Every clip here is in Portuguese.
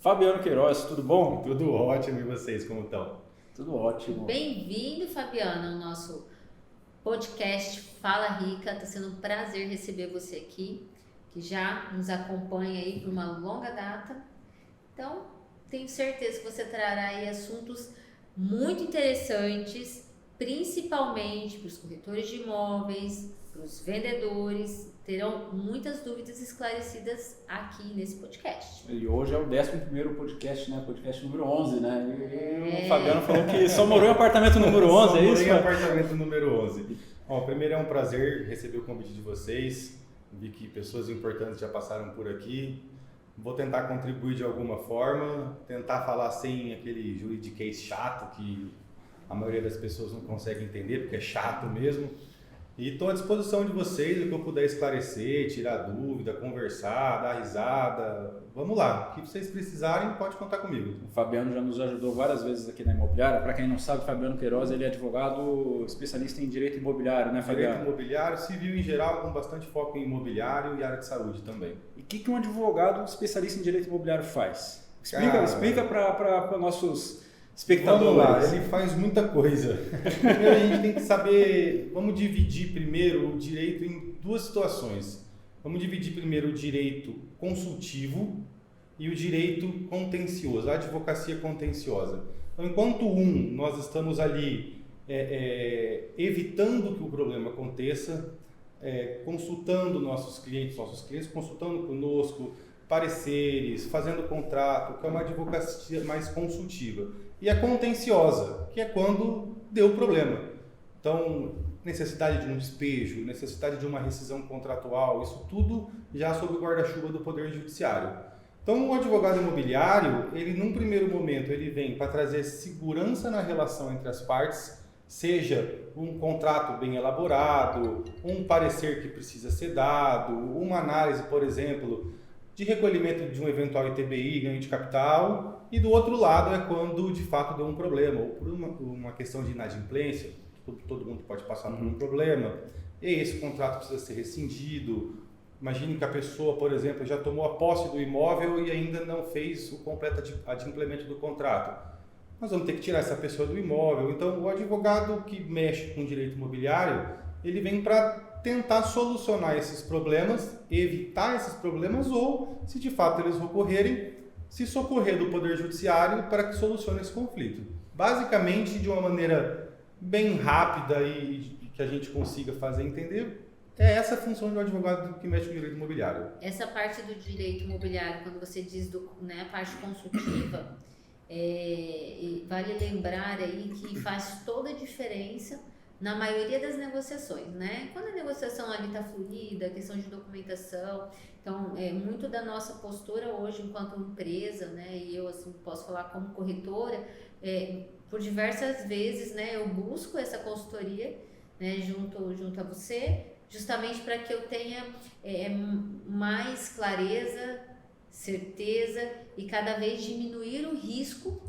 Fabiano Queiroz, tudo bom? Tudo ótimo, e vocês, como estão? Tudo ótimo. Bem-vindo, Fabiano, ao nosso podcast Fala Rica. Está sendo um prazer receber você aqui, que já nos acompanha aí por uma longa data. Então, tenho certeza que você trará aí assuntos muito interessantes, principalmente para os corretores de imóveis, para os vendedores. Terão muitas dúvidas esclarecidas aqui nesse podcast. E hoje é o 11º podcast, né? Podcast número 11, né? E o Fabiano falou que só morou em apartamento número 11, é isso? Só morou em apartamento número 11. Bom, primeiro é um prazer receber o convite de vocês. Vi que pessoas importantes já passaram por aqui. Vou tentar contribuir de alguma forma, tentar falar sem aquele juridiquês chato que a maioria das pessoas não consegue entender, porque é chato mesmo. E estou à disposição de vocês, o que eu puder esclarecer, tirar dúvida, conversar, dar risada. Vamos lá, o que vocês precisarem, pode contar comigo. O Fabiano já nos ajudou várias vezes aqui na imobiliária. Para quem não sabe, Fabiano Queiroz ele é advogado especialista em direito imobiliário, né, Fabiano? Direito imobiliário, civil em geral, com bastante foco em imobiliário e área de saúde também. E o que um advogado especialista em direito imobiliário faz? Explica para nossos espectadores. Vamos lá, ele faz muita coisa. Primeiro a gente tem que saber, vamos dividir primeiro o direito em duas situações. Vamos dividir primeiro o direito consultivo e o direito contencioso, a advocacia contenciosa. Então, enquanto nós estamos ali evitando que o problema aconteça, consultando nossos clientes consultando conosco, pareceres, fazendo contrato, que é uma advocacia mais consultiva. E a contenciosa, que é quando deu problema. Então, necessidade de um despejo, necessidade de uma rescisão contratual, isso tudo já sob o guarda-chuva do Poder Judiciário. Então, o advogado imobiliário, ele num primeiro momento, ele vem para trazer segurança na relação entre as partes, seja um contrato bem elaborado, um parecer que precisa ser dado, uma análise, por exemplo, de recolhimento de um eventual ITBI, ganho de capital, e do outro lado é quando de fato deu um problema, ou por uma questão de inadimplência, todo mundo pode passar por um problema, e esse contrato precisa ser rescindido. Imagine que a pessoa, por exemplo, já tomou a posse do imóvel e ainda não fez o completo adimplemento do contrato. Nós vamos ter que tirar essa pessoa do imóvel. Então, o advogado que mexe com direito imobiliário, ele vem para tentar solucionar esses problemas, evitar esses problemas ou, se de fato eles ocorrerem, se socorrer do Poder Judiciário para que solucione esse conflito. Basicamente, de uma maneira bem rápida e que a gente consiga fazer entender, é essa a função do advogado que mexe com direito imobiliário. Essa parte do direito imobiliário, quando você diz a parte consultiva, vale lembrar aí que faz toda a diferença na maioria das negociações, né? Quando a negociação ali está fluida, questão de documentação, então muito da nossa postura hoje enquanto empresa, né? E eu assim posso falar como corretora, por diversas vezes, né? Eu busco essa consultoria, né? Junto a você, justamente para que eu tenha mais clareza, certeza e cada vez diminuir o risco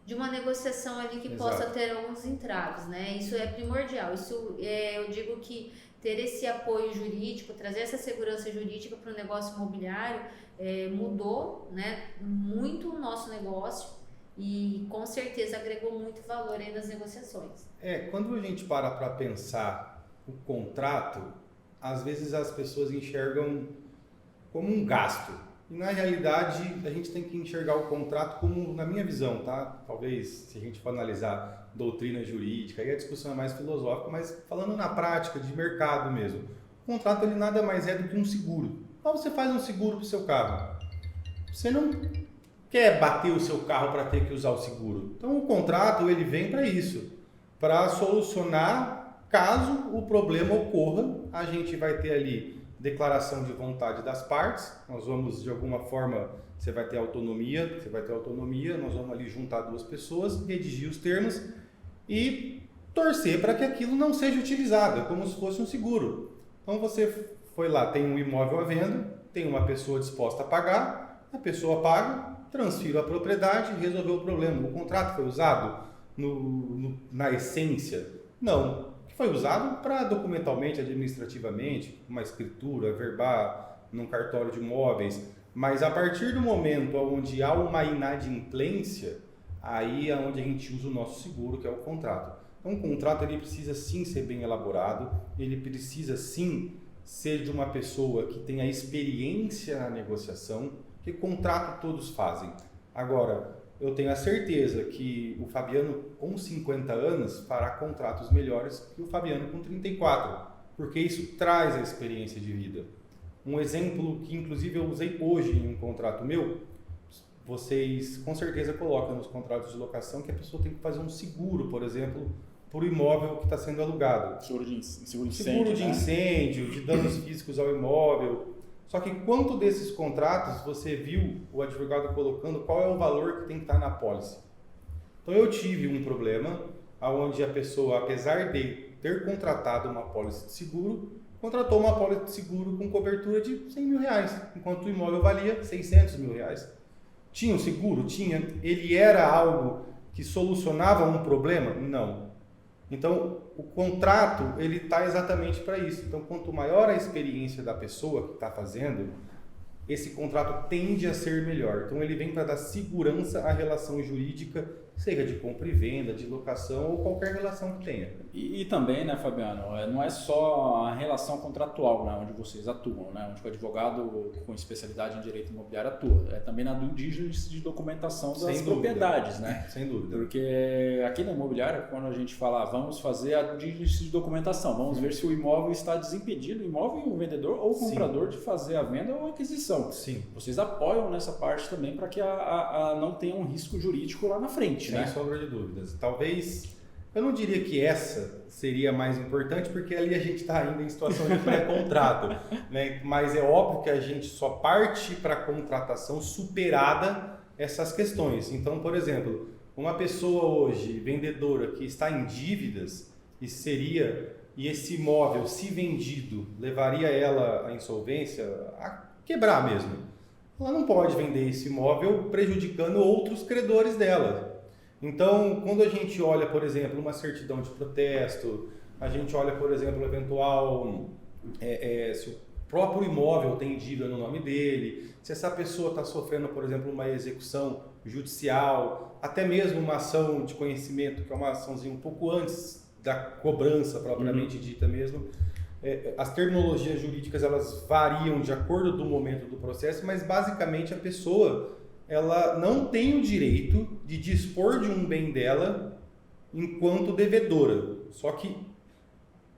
de uma negociação ali que possa ter alguns entraves, né? Isso é primordial. Isso eu digo que ter esse apoio jurídico, trazer essa segurança jurídica para o negócio imobiliário mudou, né, muito o nosso negócio e com certeza agregou muito valor aí nas negociações. Quando a gente para pensar o contrato, às vezes as pessoas enxergam como um gasto. E na realidade, a gente tem que enxergar o contrato como, na minha visão, tá? Talvez, se a gente for analisar doutrina jurídica, aí a discussão é mais filosófica, mas falando na prática, de mercado mesmo. O contrato, ele nada mais é do que um seguro. Então, você faz um seguro para o seu carro. Você não quer bater o seu carro para ter que usar o seguro. Então, o contrato, ele vem para isso, para solucionar caso o problema ocorra. A gente vai ter ali declaração de vontade das partes, nós vamos de alguma forma, você vai ter autonomia, nós vamos ali juntar duas pessoas, redigir os termos e torcer para que aquilo não seja utilizado, como se fosse um seguro. Então você foi lá, tem um imóvel à venda, tem uma pessoa disposta a pagar, a pessoa paga, transfere a propriedade e resolveu o problema. O contrato foi usado na essência? Não. Foi usado para documentalmente, administrativamente, uma escritura, verbar num cartório de imóveis, Mas a partir do momento onde há uma inadimplência, aí é onde a gente usa o nosso seguro, que é o contrato. Então, o contrato ele precisa sim ser bem elaborado, ele precisa sim ser de uma pessoa que tenha experiência na negociação, que contrato todos fazem. Agora, eu tenho a certeza que o Fabiano com 50 anos fará contratos melhores que o Fabiano com 34, porque isso traz a experiência de vida. Um exemplo que inclusive eu usei hoje em um contrato meu, vocês com certeza colocam nos contratos de locação que a pessoa tem que fazer um seguro, por exemplo, por imóvel que está sendo alugado. Seguro de incêndio. Seguro de incêndio, de danos físicos ao imóvel. Só que quanto desses contratos você viu o advogado colocando, qual é o valor que tem que estar na apólice? Então eu tive um problema onde a pessoa, apesar de ter contratado uma apólice de seguro, contratou uma apólice de seguro com cobertura de 100 mil reais, enquanto o imóvel valia 600 mil reais. Tinha um seguro? Tinha. Ele era algo que solucionava um problema? Não. Então, o contrato, ele está exatamente para isso. Então, quanto maior a experiência da pessoa que está fazendo, esse contrato tende a ser melhor. Então, ele vem para dar segurança à relação jurídica, seja de compra e venda, de locação ou qualquer relação que tenha. E também, né, Fabiano, não é só a relação contratual, né, onde vocês atuam, né, onde o advogado com especialidade em direito imobiliário atua. É também na due diligence de documentação das propriedades, né? Sem dúvida. Porque aqui na imobiliária, quando a gente fala, vamos fazer a due diligence de documentação, vamos ver se o imóvel está desimpedido, o imóvel, o vendedor ou o comprador de fazer a venda ou a aquisição. Sim. Vocês apoiam nessa parte também para que não tenha um risco jurídico lá na frente, Sem né? sombra de dúvidas. Talvez, eu não diria que essa seria mais importante, porque ali a gente está ainda em situação de pré-contrato, né? Mas é óbvio que a gente só parte para a contratação superada essas questões. Então, por exemplo, uma pessoa hoje, vendedora, que está em dívidas, e esse imóvel, se vendido, levaria ela à insolvência, a quebrar mesmo. Ela não pode vender esse imóvel prejudicando outros credores dela. Então, quando a gente olha, por exemplo, uma certidão de protesto, a gente olha, por exemplo, eventual, se o próprio imóvel tem dívida no nome dele, se essa pessoa está sofrendo, por exemplo, uma execução judicial, até mesmo uma ação de conhecimento, que é uma açãozinha um pouco antes da cobrança propriamente dita mesmo. As terminologias jurídicas elas variam de acordo do momento do processo, mas basicamente a pessoa ela não tem o direito de dispor de um bem dela enquanto devedora. Só que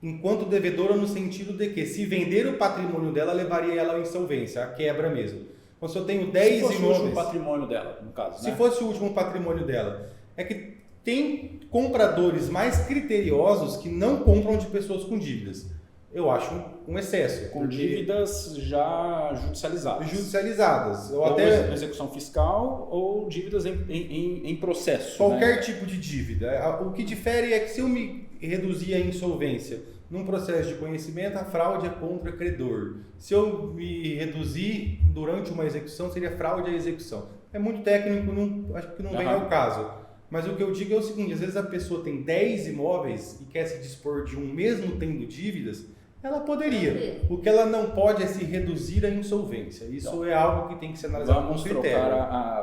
enquanto devedora no sentido de que se vender o patrimônio dela, levaria ela à insolvência, à quebra mesmo. Então se eu tenho 10 imóveis... Se fosse o último patrimônio dela, no caso, Se fosse o último patrimônio dela. É que tem compradores mais criteriosos que não compram de pessoas com dívidas. Eu acho um excesso. Com dívidas já judicializadas. Judicializadas. Ou até execução fiscal ou dívidas em processo. Qualquer tipo de dívida. O que difere é que se eu me reduzir a insolvência num processo de conhecimento, a fraude é contra credor. Se eu me reduzir durante uma execução, seria fraude à execução. É muito técnico, acho que não vem ao caso. Mas o que eu digo é o seguinte, às vezes a pessoa tem 10 imóveis e quer se dispor de um mesmo tendo dívidas, ela poderia. O que ela não pode é se reduzir à insolvência. Isso então, é algo que tem que ser analisado com critério.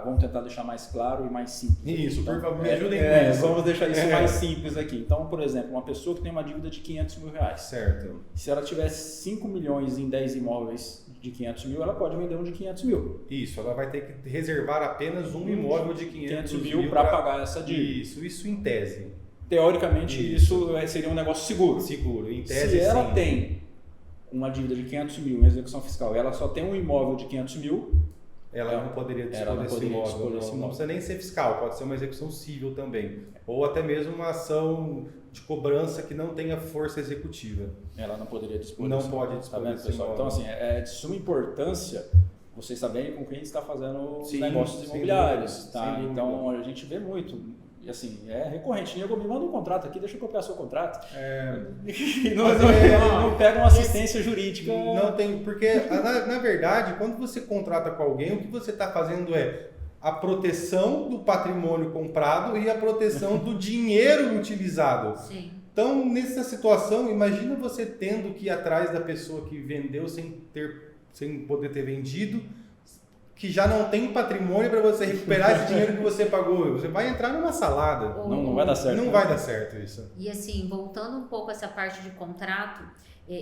Vamos tentar deixar mais claro e mais simples. Isso, por favor, me ajudem com isso. Vamos deixar isso mais simples aqui. Então, por exemplo, uma pessoa que tem uma dívida de 500 mil reais. Certo. Se ela tivesse 5 milhões em 10 imóveis de 500 mil, ela pode vender um de 500 mil. Isso, ela vai ter que reservar apenas um imóvel de 500 mil para pagar essa dívida. Isso em tese. Teoricamente, isso seria um negócio seguro. Seguro, em tese. Se ela tem uma dívida de 500 mil em execução fiscal e ela só tem um imóvel de 500 mil, ela não poderia dispor desse imóvel. Não precisa nem ser fiscal, pode ser uma execução civil também. Ou até mesmo uma ação de cobrança que não tenha força executiva. Ela não poderia dispor desse imóvel. Não pode dispor desse imóvel. Então, assim, é de suma importância vocês saberem com quem está fazendo os negócios sem imobiliários. Dúvida, tá? Então, a gente vê muito. E assim, é recorrente. Nego, me manda um contrato aqui, deixa eu copiar seu contrato. Não pega uma assistência jurídica. Não tem, porque na verdade, quando você contrata com alguém, o que você está fazendo é a proteção do patrimônio comprado e a proteção do dinheiro utilizado. Sim. Então, nessa situação, imagina você tendo que ir atrás da pessoa que vendeu sem poder ter vendido. que já não tem patrimônio para você recuperar esse dinheiro que você pagou. Você vai entrar numa salada. Não vai dar certo. Não vai dar certo isso. E assim, voltando um pouco a essa parte de contrato,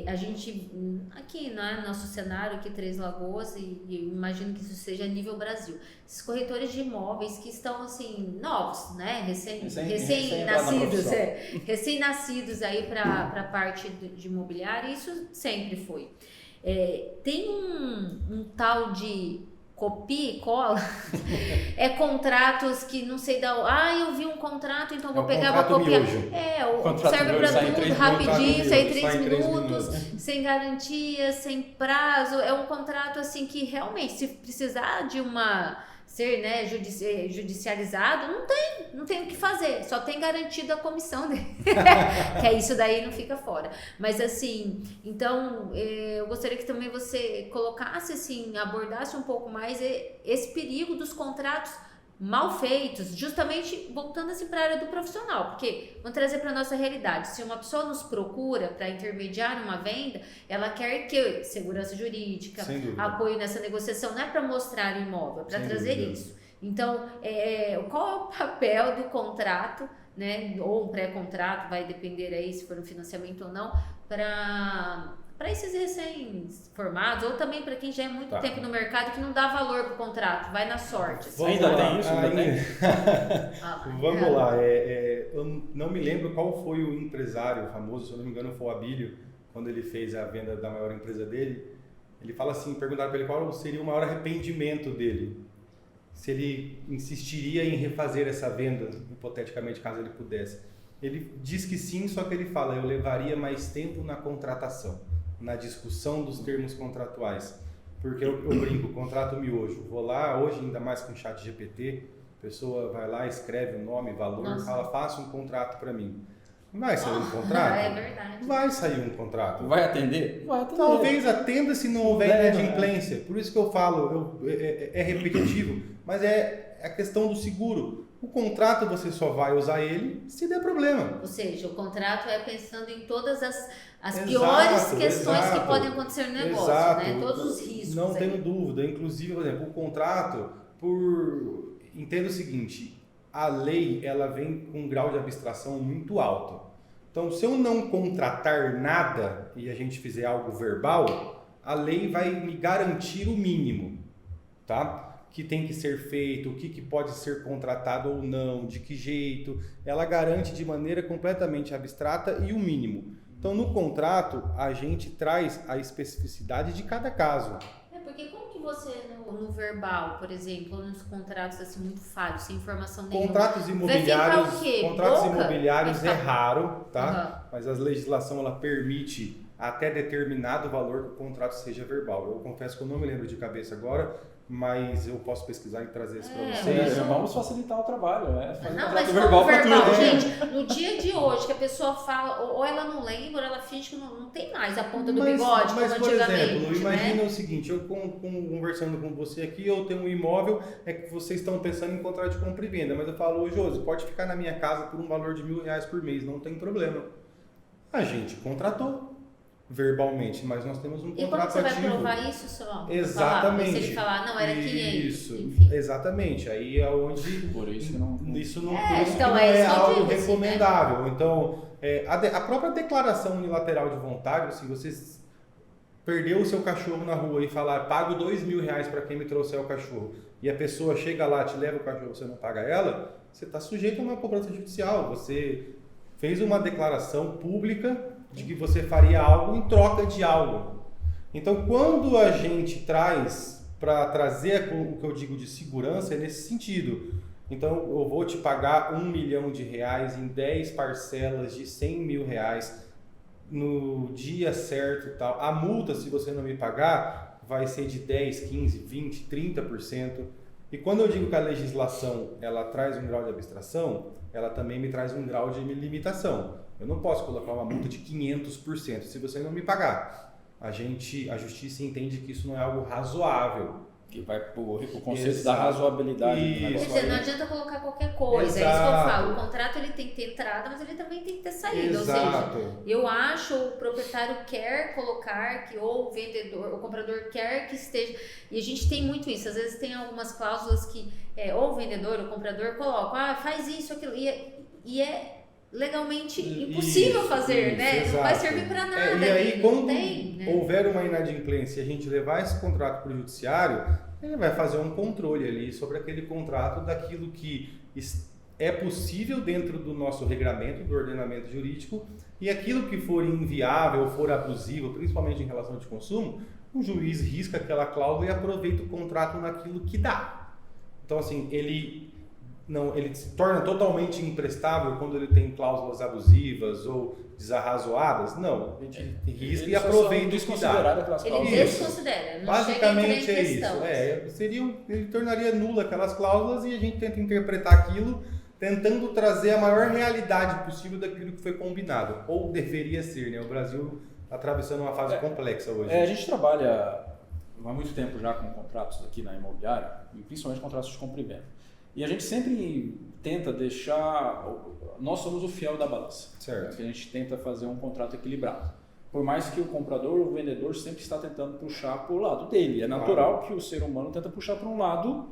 a gente, aqui, né, nosso cenário aqui, Três Lagoas, e imagino que isso seja a nível Brasil, esses corretores de imóveis que estão, assim, novos, né, recém-nascidos aí para a parte de imobiliário, isso sempre foi. Tem um tal de copia e cola, contratos que não sei eu vi um contrato, então vou pegar, vou copiar. Serve para tudo, rapidinho, sai em 3 minutos, sem garantia, sem prazo. É um contrato assim que realmente, se precisar de ser, né, judicializado, não tem o que fazer, só tem garantido a comissão dele, que é isso daí, não fica fora. Mas assim, então, eu gostaria que também você colocasse assim, abordasse um pouco mais esse perigo dos contratos mal feitos, justamente voltando assim para a área do profissional, porque vamos trazer para a nossa realidade, se uma pessoa nos procura para intermediar uma venda, ela quer que segurança jurídica, apoio nessa negociação, não é para mostrar o imóvel, é para trazer isso. Então, qual é o papel do contrato, né, ou um pré-contrato, vai depender aí se for um financiamento ou não, para esses recém-formados, ou também para quem já é muito tempo no mercado que não dá valor para o contrato, vai na sorte. Assim. Ainda tem isso? Vamos lá. Eu não me lembro qual foi o empresário famoso, se eu não me engano foi o Abílio, quando ele fez a venda da maior empresa dele. Ele fala assim, perguntaram para ele qual seria o maior arrependimento dele. Se ele insistiria em refazer essa venda, hipoteticamente, caso ele pudesse. Ele diz que sim, só que ele fala, eu levaria mais tempo na contratação, na discussão dos termos contratuais. Porque eu brinco, contrato miojo. Vou lá, hoje ainda mais com o chat GPT, a pessoa vai lá, escreve o nome, valor, fala, faça um contrato para mim. Vai sair um contrato? É verdade. Vai sair um contrato. Vai atender? Vai atender. Talvez atenda se não houver inadimplência. Por isso que eu falo, é repetitivo, mas é a questão do seguro. O contrato você só vai usar ele se der problema. Ou seja, o contrato é pensando em todas as piores questões que podem acontecer no negócio, né? Todos os riscos. Não tenho dúvida. Inclusive, por exemplo, o contrato, entenda o seguinte, a lei ela vem com um grau de abstração muito alto. Então, se eu não contratar nada e a gente fizer algo verbal, a lei vai me garantir o mínimo, tá? Que tem que ser feito, o que pode ser contratado ou não, de que jeito. Ela garante de maneira completamente abstrata e o mínimo. Então, no contrato, a gente traz a especificidade de cada caso. Porque como que você, no verbal, por exemplo, ou nos contratos assim, muito falhos, sem informação nenhuma... Contratos imobiliários é raro, tá? Mas a legislação ela permite até determinado valor que o contrato seja verbal. Eu confesso que eu não me lembro de cabeça agora, mas eu posso pesquisar e trazer isso para vocês. Vamos facilitar o trabalho, fazer não, mas verbal, gente, no dia de hoje que a pessoa fala, ou ela não lembra, ou ela finge que não tem mais a ponta do bigode, mas como por antigamente. exemplo, imagina o seguinte, eu conversando com você aqui, eu tenho um imóvel, que vocês estão pensando em contrato de compra e venda, mas eu falo, Josi, pode ficar na minha casa por um valor de R$1.000 por mês, não tem problema. A gente contratou verbalmente, mas nós temos um contrato ativo. E como você vai provar isso, Solon? Exatamente. Se ele falar, não, era 500. Isso, exatamente. Aí é onde por isso não é algo recomendável. Né? Então, a própria declaração unilateral de vontade, se você perdeu o seu cachorro na rua e falar, pago R$2.000 para quem me trouxer o cachorro, e a pessoa chega lá, te leva o cachorro, você não paga ela, você está sujeito a uma cobrança judicial. Você fez uma declaração pública de que você faria algo em troca de algo. Então, quando a gente traz, para trazer o que eu digo de segurança, é nesse sentido. Então, eu vou te pagar R$1 milhão em 10 parcelas de R$100 mil no dia certo e tal. A multa, se você não me pagar, vai ser de 10, 15, 20, 30%. E quando eu digo que a legislação ela traz um grau de abstração, ela também me traz um grau de limitação. Eu não posso colocar uma multa de 500% se você não me pagar. A justiça entende que isso não é algo razoável. Que vai o conceito da razoabilidade. Quer dizer, não adianta colocar qualquer coisa. É isso que eu falo. O contrato ele tem que ter entrada, mas ele também tem que ter saída. Exato. Ou seja, eu acho o proprietário quer colocar que ou o vendedor, o comprador quer que esteja. E a gente tem muito isso. Às vezes tem algumas cláusulas que ou o vendedor ou o comprador colocam, faz isso, aquilo. E é legalmente impossível fazer, né? Exato. Não vai servir para nada. E aí, quando houver uma inadimplência e a gente levar esse contrato para o judiciário, ele vai fazer um controle ali sobre aquele contrato daquilo que é possível dentro do nosso regramento, do ordenamento jurídico, e aquilo que for inviável, for abusivo, principalmente em relação de consumo, o juiz risca aquela cláusula e aproveita o contrato naquilo que dá. Então, assim, ele se torna totalmente imprestável quando ele tem cláusulas abusivas ou desarrazoadas? Não, a gente risca e aproveita o que dá. Ele desconsidera, não basicamente chega a entrar em isso. Ele tornaria nula aquelas cláusulas e a gente tenta interpretar aquilo tentando trazer a maior realidade possível daquilo que foi combinado. Ou deveria ser, né? O Brasil está atravessando uma fase complexa hoje. A gente trabalha há muito tempo já com contratos aqui na imobiliária, e principalmente contratos de compra e venda. E a gente sempre tenta deixar... Nós somos o fiel da balança. Certo. A gente tenta fazer um contrato equilibrado. Por mais que o comprador ou o vendedor sempre está tentando puxar para o lado dele. É natural que o ser humano tenta puxar para um lado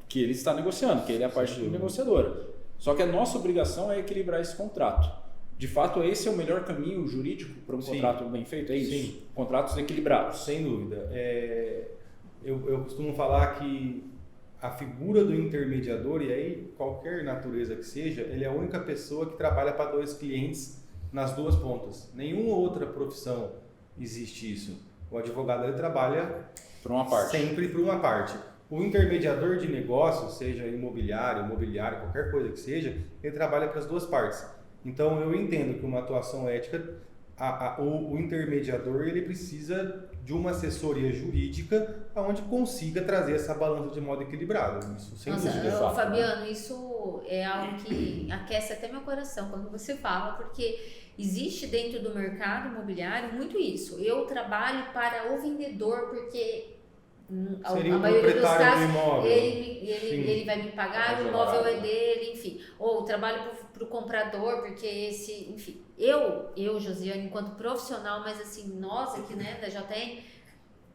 que ele está negociando, que ele é a parte negociadora. Só que a nossa obrigação é equilibrar esse contrato. De fato, esse é o melhor caminho jurídico para um contrato bem feito? É isso? Sim. Contratos equilibrados. Sem dúvida. Eu costumo falar que a figura do intermediador, e aí qualquer natureza que seja, ele é a única pessoa que trabalha para dois clientes nas duas pontas. Nenhuma outra profissão existe isso. O advogado ele trabalha para uma parte. Sempre para uma parte. O intermediador de negócios, seja imobiliário, qualquer coisa que seja, ele trabalha para as duas partes. Então eu entendo que uma atuação ética, o intermediador ele precisa de uma assessoria jurídica onde consiga trazer essa balança de modo equilibrado. Isso sem dúvida. Fabiano, isso é algo que aquece até meu coração quando você fala, porque existe dentro do mercado imobiliário muito isso. Eu trabalho para o vendedor porque a maioria dos casos ele vai me pagar, o imóvel é dele, enfim. Ou trabalho para o comprador porque enfim. Eu, Josiane, enquanto profissional, mas assim, nós aqui, né, da JN,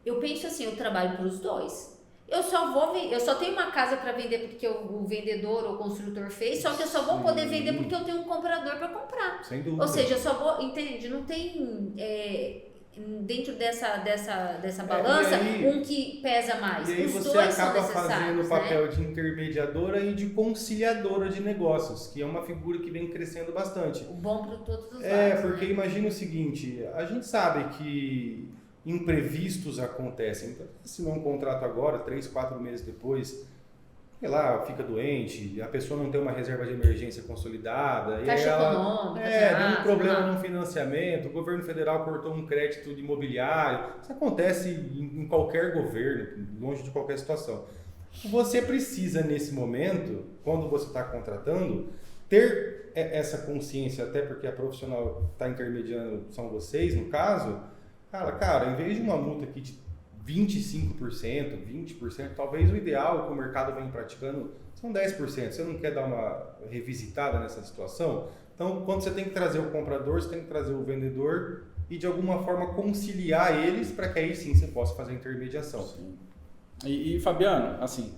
eu penso assim, eu trabalho para os dois. Eu só tenho uma casa para vender porque o vendedor ou o construtor fez, só que eu só vou poder vender porque eu tenho um comprador para comprar. Sem dúvida. Ou seja, eu só vou, entende? Não tem dentro dessa balança um que pesa mais. E aí os você dois acaba são fazendo o papel né? de intermediadora e de conciliadora de negócios, que é uma figura que vem crescendo bastante. O bom para todos os lados. Porque né? imagina o seguinte, a gente sabe que imprevistos acontecem. Então, assinou um contrato agora, 3, 4 meses depois, sei lá, fica doente, a pessoa não tem uma reserva de emergência consolidada. Caixa econômica. Deu um problema no financiamento, o governo federal cortou um crédito de imobiliário. Isso acontece em qualquer governo, longe de qualquer situação. Você precisa, nesse momento, quando você está contratando, ter essa consciência, até porque a profissional está intermediando, são vocês, no caso, cara, em vez de uma multa aqui de 25%, 20%, talvez o ideal que o mercado vem praticando são 10%. Você não quer dar uma revisitada nessa situação? Então, quando você tem que trazer o comprador, você tem que trazer o vendedor e, de alguma forma, conciliar eles para que aí sim você possa fazer a intermediação. Sim. E Fabiano, assim,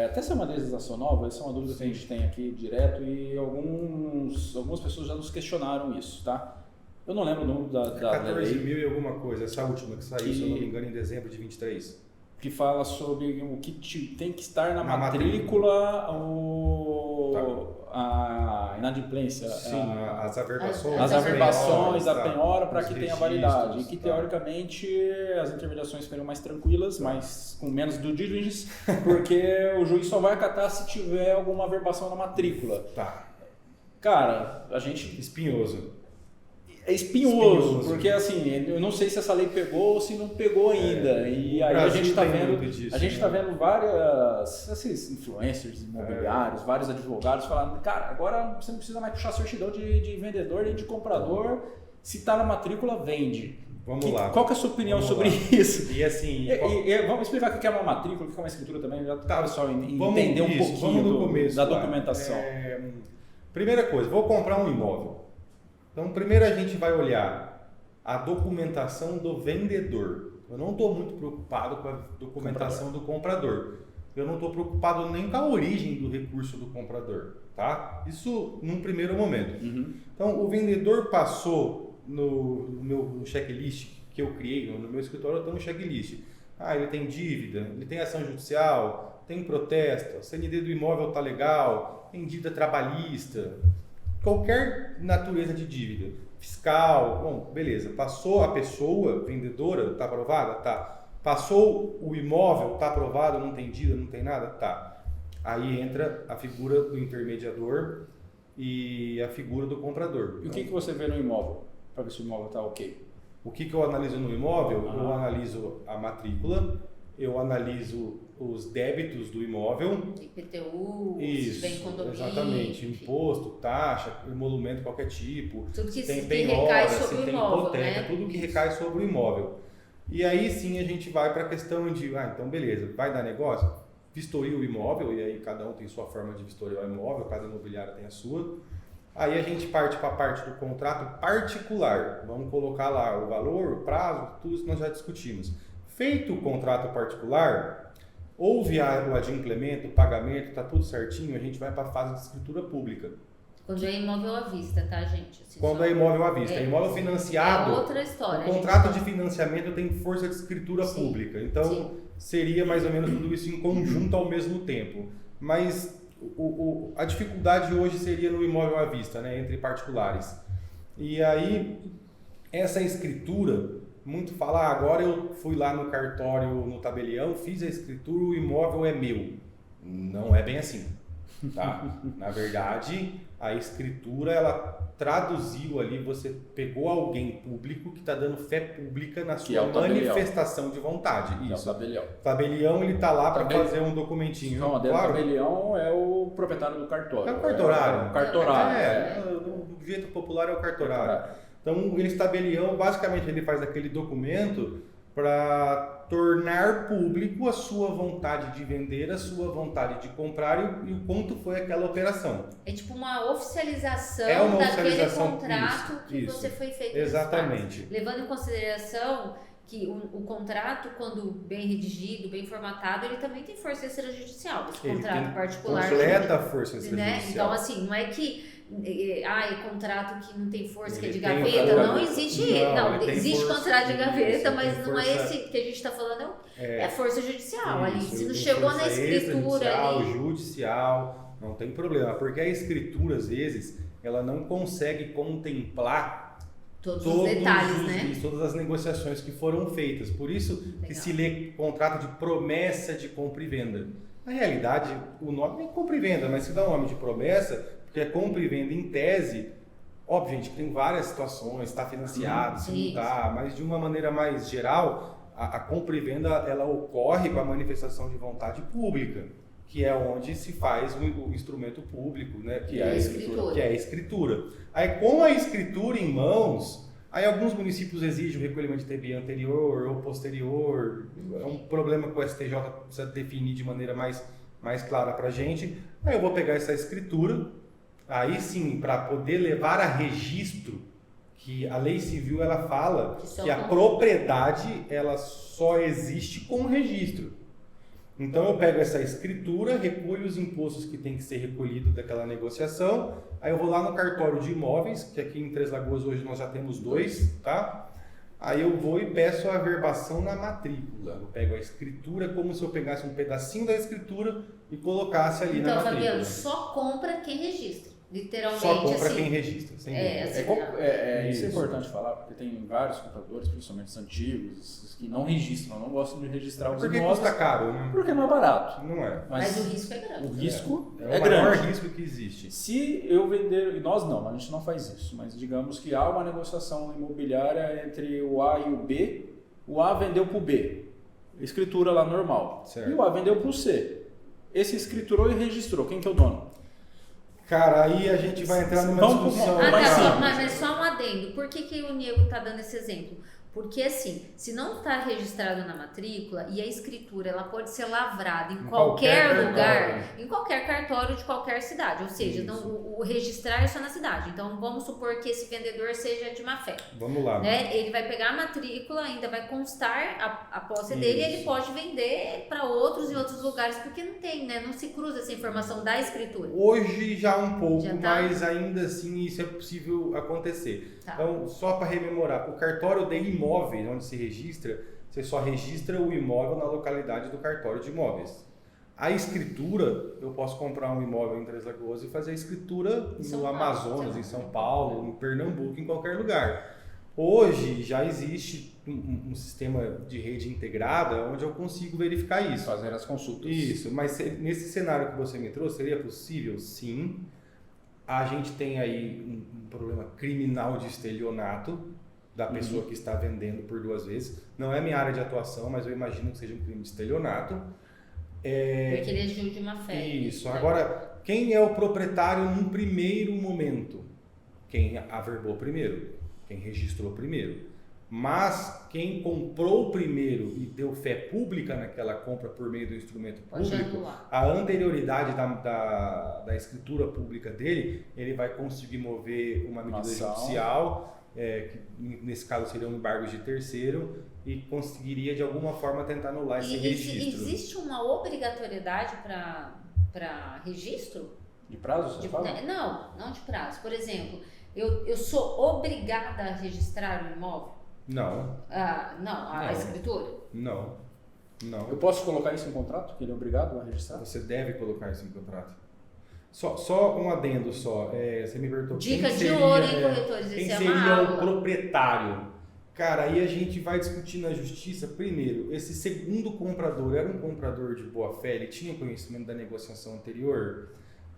até se é uma legislação nova, essa é uma dúvida que a gente tem aqui direto e algumas pessoas já nos questionaram isso, tá? Eu não lembro o número da 14 mil e alguma coisa, essa última que saiu, se eu não me engano, em dezembro de 23. Que fala sobre o que tem que estar na matrícula, a inadimplência. Sim, as averbações. As averbações, a penhora para que tenha tenha validade. E que, teoricamente, as intermediações seriam mais tranquilas, mas com menos due diligence, porque o juiz só vai acatar se tiver alguma averbação na matrícula. Tá. Cara, a gente... Espinhoso. É espinhoso, porque assim, eu não sei se essa lei pegou ou se não pegou ainda. E aí a gente está vendo esses influencers imobiliários, vários advogados falando, cara, agora você não precisa mais puxar certidão de vendedor nem de comprador, se está na matrícula, vende. Vamos lá. Qual que é a sua opinião sobre isso? E assim... Vamos explicar o que é uma matrícula, o que é uma escritura também, já tá só Vamos entender um pouquinho no começo, da documentação. Primeira coisa, vou comprar um imóvel. Então, primeiro a gente vai olhar a documentação do vendedor. Eu não estou muito preocupado com a documentação do comprador. Eu não estou preocupado nem com a origem do recurso do comprador, tá? Isso num primeiro momento. Então, o vendedor passou no meu checklist que eu criei, no meu escritório eu tenho um checklist. Ele tem dívida, ele tem ação judicial, tem protesto, a CND do imóvel está legal, tem dívida trabalhista, qualquer natureza de dívida. Fiscal, bom, beleza. Passou a pessoa, vendedora, está aprovada? Tá. Passou o imóvel, está aprovado, não tem dívida, não tem nada? Tá. Aí entra a figura do intermediador e a figura do comprador. E o que você vê no imóvel, para ver se o imóvel está ok? O que eu analiso no imóvel? Eu analiso a matrícula, eu analiso os débitos do imóvel. IPTU, isso, bem condomínio. Exatamente, imposto, taxa, emolumento, qualquer tipo. Tudo que, se tem que penhora, recai sobre se o tem imóvel, hipoteca, né? tudo que recai sobre o imóvel. E aí sim a gente vai para a questão de, então beleza, vai dar negócio? Vistoria o imóvel, e aí cada um tem sua forma de vistoriar o imóvel, cada imobiliária tem a sua. Aí a gente parte para a parte do contrato particular. Vamos colocar lá o valor, o prazo, tudo isso nós já discutimos. Feito o contrato particular, houve o adimplemento, o pagamento, está tudo certinho, a gente vai para a fase de escritura pública. Quando é imóvel à vista, tá, gente? Assim, quando é imóvel à vista. É imóvel financiado. É outra história. O contrato de financiamento tem força de escritura pública. Então, seria mais ou menos tudo isso em conjunto ao mesmo tempo. Mas a dificuldade hoje seria no imóvel à vista, né, entre particulares. E aí, essa escritura, muito fala, agora eu fui lá no cartório, no tabelião, fiz a escritura, o imóvel é meu. Não é bem assim, tá? Na verdade, a escritura, ela traduziu ali, você pegou alguém público que está dando fé pública na sua manifestação de vontade. Isso. É o tabelião. O tabelião, ele está lá para fazer um documentinho. Não, claro. O tabelião é o proprietário do cartório. É o cartorário. O cartorário. Do jeito popular é o cartorário. Então, esse tabelião, basicamente, ele faz aquele documento para tornar público a sua vontade de vender, a sua vontade de comprar e o quanto foi aquela operação. É tipo uma oficialização, daquele contrato que você foi feito. Exatamente. Levando em consideração que o contrato, quando bem redigido, bem formatado, ele também tem força extrajudicial. Esse contrato particular. Completa força extrajudicial. Né? Então, assim, não é que é contrato que não tem força, que é de gaveta. Não existe. Não, existe contrato de gaveta, mas não é esse que a gente está falando, é força judicial ali. Se não chegou na escritura ali. Judicial, não tem problema. Porque a escritura, às vezes, ela não consegue contemplar todos os detalhes, né? Todas as negociações que foram feitas. Por isso que se lê contrato de promessa de compra e venda. Na realidade, o nome é compra e venda, mas se dá o nome de promessa, porque a compra e venda em tese, óbvio, gente, tem várias situações, está financiado, se não está, mas de uma maneira mais geral, a compra e venda ela ocorre com a manifestação de vontade pública, que é onde se faz o instrumento público, né? Que é a escritura. Que é a escritura. Aí, com a escritura em mãos, aí alguns municípios exigem o recolhimento de TBI anterior ou posterior. É um problema que o STJ precisa definir de maneira mais clara para a gente. Aí eu vou pegar essa escritura, aí sim, para poder levar a registro, que a lei civil ela fala que a propriedade ela só existe com registro. Então eu pego essa escritura, recolho os impostos que tem que ser recolhido daquela negociação, aí eu vou lá no cartório de imóveis, que aqui em Três Lagoas hoje nós já temos 2, tá? Aí eu vou e peço a averbação na matrícula. Eu pego a escritura como se eu pegasse um pedacinho da escritura e colocasse ali na matrícula. Então, Fabiano, só compra quem registra. Literalmente, só compra assim, quem registra. Sem isso é importante falar, porque tem vários compradores, principalmente os antigos, que não registram, não gostam de registrar os imóveis. Porque custa caro, né? Porque é mais barato. Não é. Mas o risco é grande. O risco é o grande. maior risco que existe. Se eu vender, e nós não, a gente não faz isso, mas digamos que há uma negociação imobiliária entre o A e o B, o A vendeu para o B, escritura lá normal, certo. E o A vendeu para o C. Esse escriturou e registrou, quem que é o dono? Cara, aí a gente vai entrar numa discussão. Mas só um adendo. Por que o Niego está dando esse exemplo? Porque assim, se não está registrado na matrícula e a escritura ela pode ser lavrada em qualquer lugar, em qualquer cartório de qualquer cidade, ou seja, então, o registrar é só na cidade. Então vamos supor que esse vendedor seja de má fé. Vamos lá. Né? Ele vai pegar a matrícula, ainda vai constar a posse dele e ele pode vender para outros em outros lugares, porque não tem, né? Não se cruza essa informação da escritura. Hoje já um pouco, Já tá? mas ainda assim isso é possível acontecer. Tá. Então, só para rememorar, o cartório de imóveis, onde se registra, você só registra o imóvel na localidade do cartório de imóveis. A escritura, eu posso comprar um imóvel em Três Lagoas e fazer a escritura no Amazonas, em São Paulo, em Pernambuco, em qualquer lugar. Hoje já existe um sistema de rede integrada onde eu consigo verificar isso. Fazer as consultas. Isso, mas nesse cenário que você me trouxe, seria possível? Sim. A gente tem aí um problema criminal de estelionato da pessoa que está vendendo por 2 vezes. Não é minha área de atuação, mas eu imagino que seja um crime de estelionato. Porque ele agiu de má fé. Isso. Agora, quem é o proprietário num primeiro momento? Quem averbou primeiro, quem registrou primeiro. Mas quem comprou primeiro e deu fé pública naquela compra por meio do instrumento público, a anterioridade da escritura pública dele, ele vai conseguir mover uma medida judicial, que nesse caso seria um embargo de terceiro, e conseguiria de alguma forma tentar anular esse registro. Existe uma obrigatoriedade para registro? De prazo, você fala? Não de prazo. Por exemplo, eu sou obrigada a registrar o imóvel? Não. A escritura? Não. Eu posso colocar isso em contrato, que ele é obrigado a registrar? Você deve colocar isso em contrato. Só um adendo só. Você me perguntou Dica de ouro, hein, corretores? Quem seria o proprietário? Cara, aí a gente vai discutir na justiça. Primeiro, esse segundo comprador era um comprador de boa fé? Ele tinha conhecimento da negociação anterior?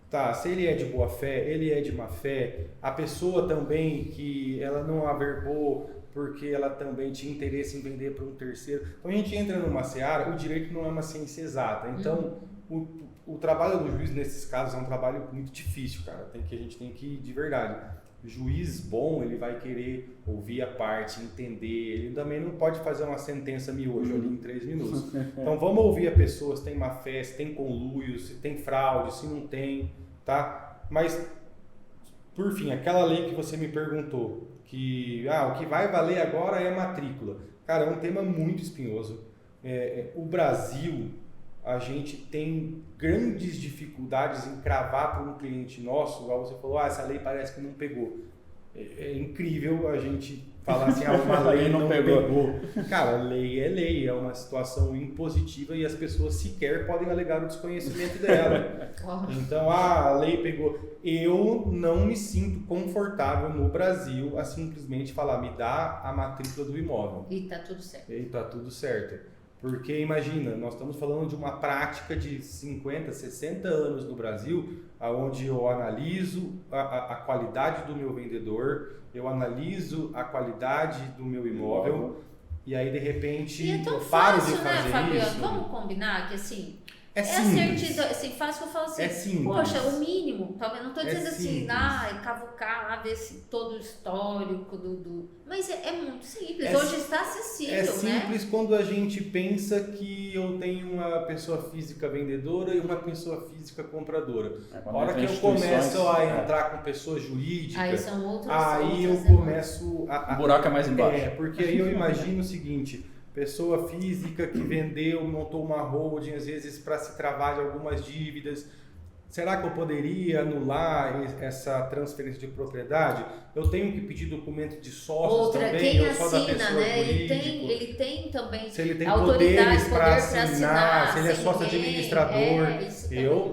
Tá, se ele é de boa fé, ele é de má fé. A pessoa também que ela não averbou porque ela também tinha interesse em vender para um terceiro. Então a gente entra numa seara, o direito não é uma ciência exata. Então o trabalho do juiz nesses casos é um trabalho muito difícil, cara. A gente tem que ir de verdade. O juiz bom, ele vai querer ouvir a parte, entender. Ele também não pode fazer uma sentença miojo ali em 3 minutos. Então vamos ouvir a pessoa, se tem má fé, se tem conluio, se tem fraude, se não tem, tá? Mas, por fim, aquela lei que você me perguntou, que o que vai valer agora é a matrícula. Cara, é um tema muito espinhoso. O Brasil, a gente tem grandes dificuldades em cravar para um cliente nosso, igual você falou, essa lei parece que não pegou. É incrível a gente falar assim, uma lei não pegou. Cara, lei é lei, é uma situação impositiva e as pessoas sequer podem alegar o desconhecimento dela. Então, a lei pegou. Eu não me sinto confortável no Brasil a simplesmente falar, me dá a matrícula do imóvel. E tá tudo certo. E tá tudo certo. Porque imagina, nós estamos falando de uma prática de 50, 60 anos no Brasil, onde eu analiso a qualidade do meu vendedor, eu analiso a qualidade do meu imóvel, e aí de repente eu paro fácil, de fazer Fabiano? isso. Vamos combinar que assim... É simples. Assim, fácil eu falo assim, É simples. poxa, o mínimo, talvez, não estou dizendo assim, simples. cavucar lá, ver se todo o histórico mas é muito simples, É hoje está acessível, É né? simples quando a gente pensa que eu tenho uma pessoa física vendedora e uma pessoa física compradora. A hora que eu começo a entrar com pessoa jurídica, aí são outros. Aí eu começo o buraco é mais embaixo. Porque aí eu imagino o seguinte, pessoa física que vendeu, montou uma holding, às vezes para se travar de algumas dívidas. Será que eu poderia anular essa transferência de propriedade? Eu tenho que pedir documento de sócios também, quem ou só da assina, pessoa né? jurídica? Ele tem também se ele tem autoridade, poderes para assinar, se ele é sócio administrador.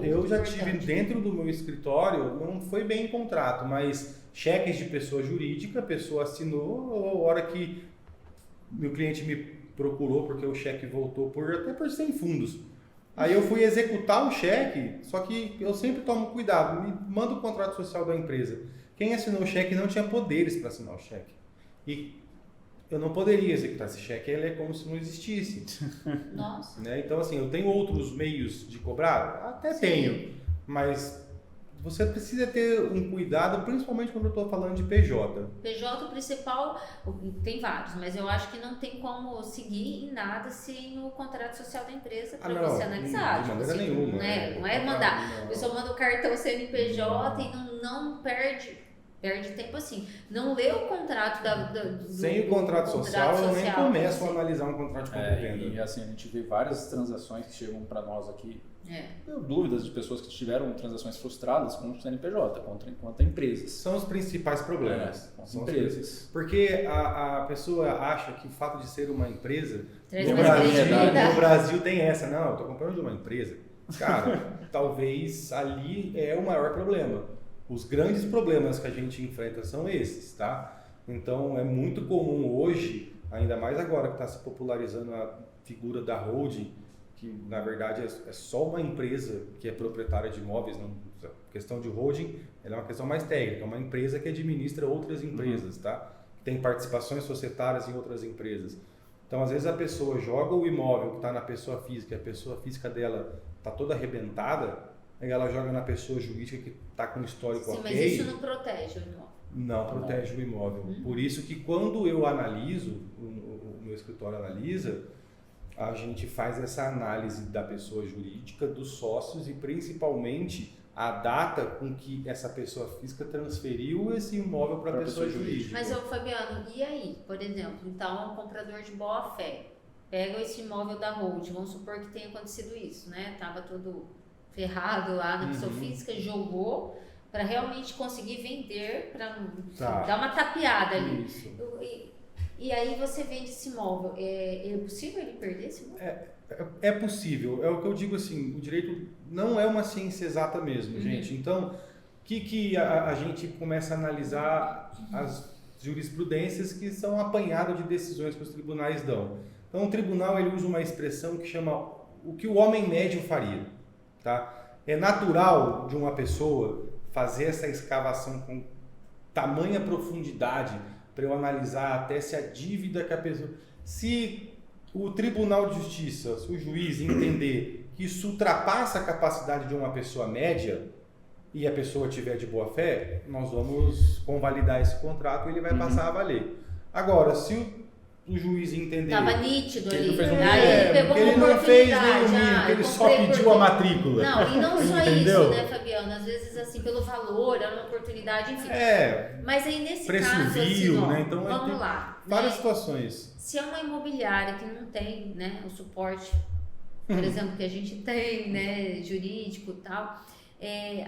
Eu já tive dentro do meu escritório, não foi bem em contrato, mas cheques de pessoa jurídica, a pessoa assinou, a hora que meu cliente me procurou porque o cheque voltou até por sem fundos. Aí eu fui executar o cheque, só que eu sempre tomo cuidado, me manda o contrato social da empresa. Quem assinou o cheque não tinha poderes para assinar o cheque. E eu não poderia executar esse cheque, ele é como se não existisse. Nossa. Né? Então, assim, eu tenho outros meios de cobrar? Até tenho, mas você precisa ter um cuidado, principalmente quando eu estou falando de PJ. PJ, o principal, tem vários, mas eu acho que não tem como seguir em nada sem o contrato social da empresa para você analisar. De maneira nenhuma. Não é mandar. A pessoa manda o cartão CNPJ e não perde tempo assim. Não lê o contrato sem o contrato social, eu nem começo a analisar um contrato de compra e venda. E assim, a gente vê várias transações que chegam para nós aqui. Tenho dúvidas de pessoas que tiveram transações frustradas com o CNPJ, contra empresas. São os principais problemas. Com as empresas. Porque a pessoa acha que o fato de ser uma empresa... No Brasil tem essa. Não, eu estou comprando de uma empresa. Cara, talvez ali é o maior problema. Os grandes problemas que a gente enfrenta são esses, tá? Então, é muito comum hoje, ainda mais agora que está se popularizando a figura da holding, que na verdade é só uma empresa que é proprietária de imóveis. Não, a questão de holding ela é uma questão mais técnica, é uma empresa que administra outras empresas, tá? Tem participações societárias em outras empresas. Então, às vezes a pessoa joga o imóvel que está na pessoa física, e a pessoa física dela está toda arrebentada, aí ela joga na pessoa jurídica que está com histórico ok. Sim, mas isso não protege o imóvel. Não protege o imóvel. Por isso que quando eu analiso, o meu escritório analisa, a gente faz essa análise da pessoa jurídica, dos sócios e principalmente a data com que essa pessoa física transferiu esse imóvel para a pessoa jurídica. Mas, Fabiano, e aí? Por exemplo, então, um comprador de boa fé pega esse imóvel da holding, vamos supor que tenha acontecido isso, né? Tava tudo ferrado lá na pessoa física, jogou para realmente conseguir vender, para dar uma tapeada ali. Isso. E aí você vende esse imóvel. É possível ele perder esse imóvel? É possível. É o que eu digo assim, o direito não é uma ciência exata mesmo, gente. Então, o que a gente começa a analisar as jurisprudências que são apanhadas de decisões que os tribunais dão. Então, o tribunal ele usa uma expressão que chama o que o homem médio faria. Tá? É natural de uma pessoa fazer essa escavação com tamanha profundidade para eu analisar até se a dívida que a pessoa... Se o Tribunal de Justiça, se o juiz entender que isso ultrapassa a capacidade de uma pessoa média e a pessoa tiver de boa fé, nós vamos convalidar esse contrato e ele vai passar a valer. Agora, se o juiz entender... Tava nítido ali. Ele pegou ele não fez nem o mínimo, ele só pediu a matrícula. Não, e não só isso, né, Fabiano? Às vezes, assim, pelo valor, era uma oportunidade, enfim. Mas aí, nesse preço caso, vil, assim, ó, né? Então, vamos lá. Várias situações. Se é uma imobiliária que não tem, né, o suporte, por exemplo, que a gente tem, né, jurídico e tal,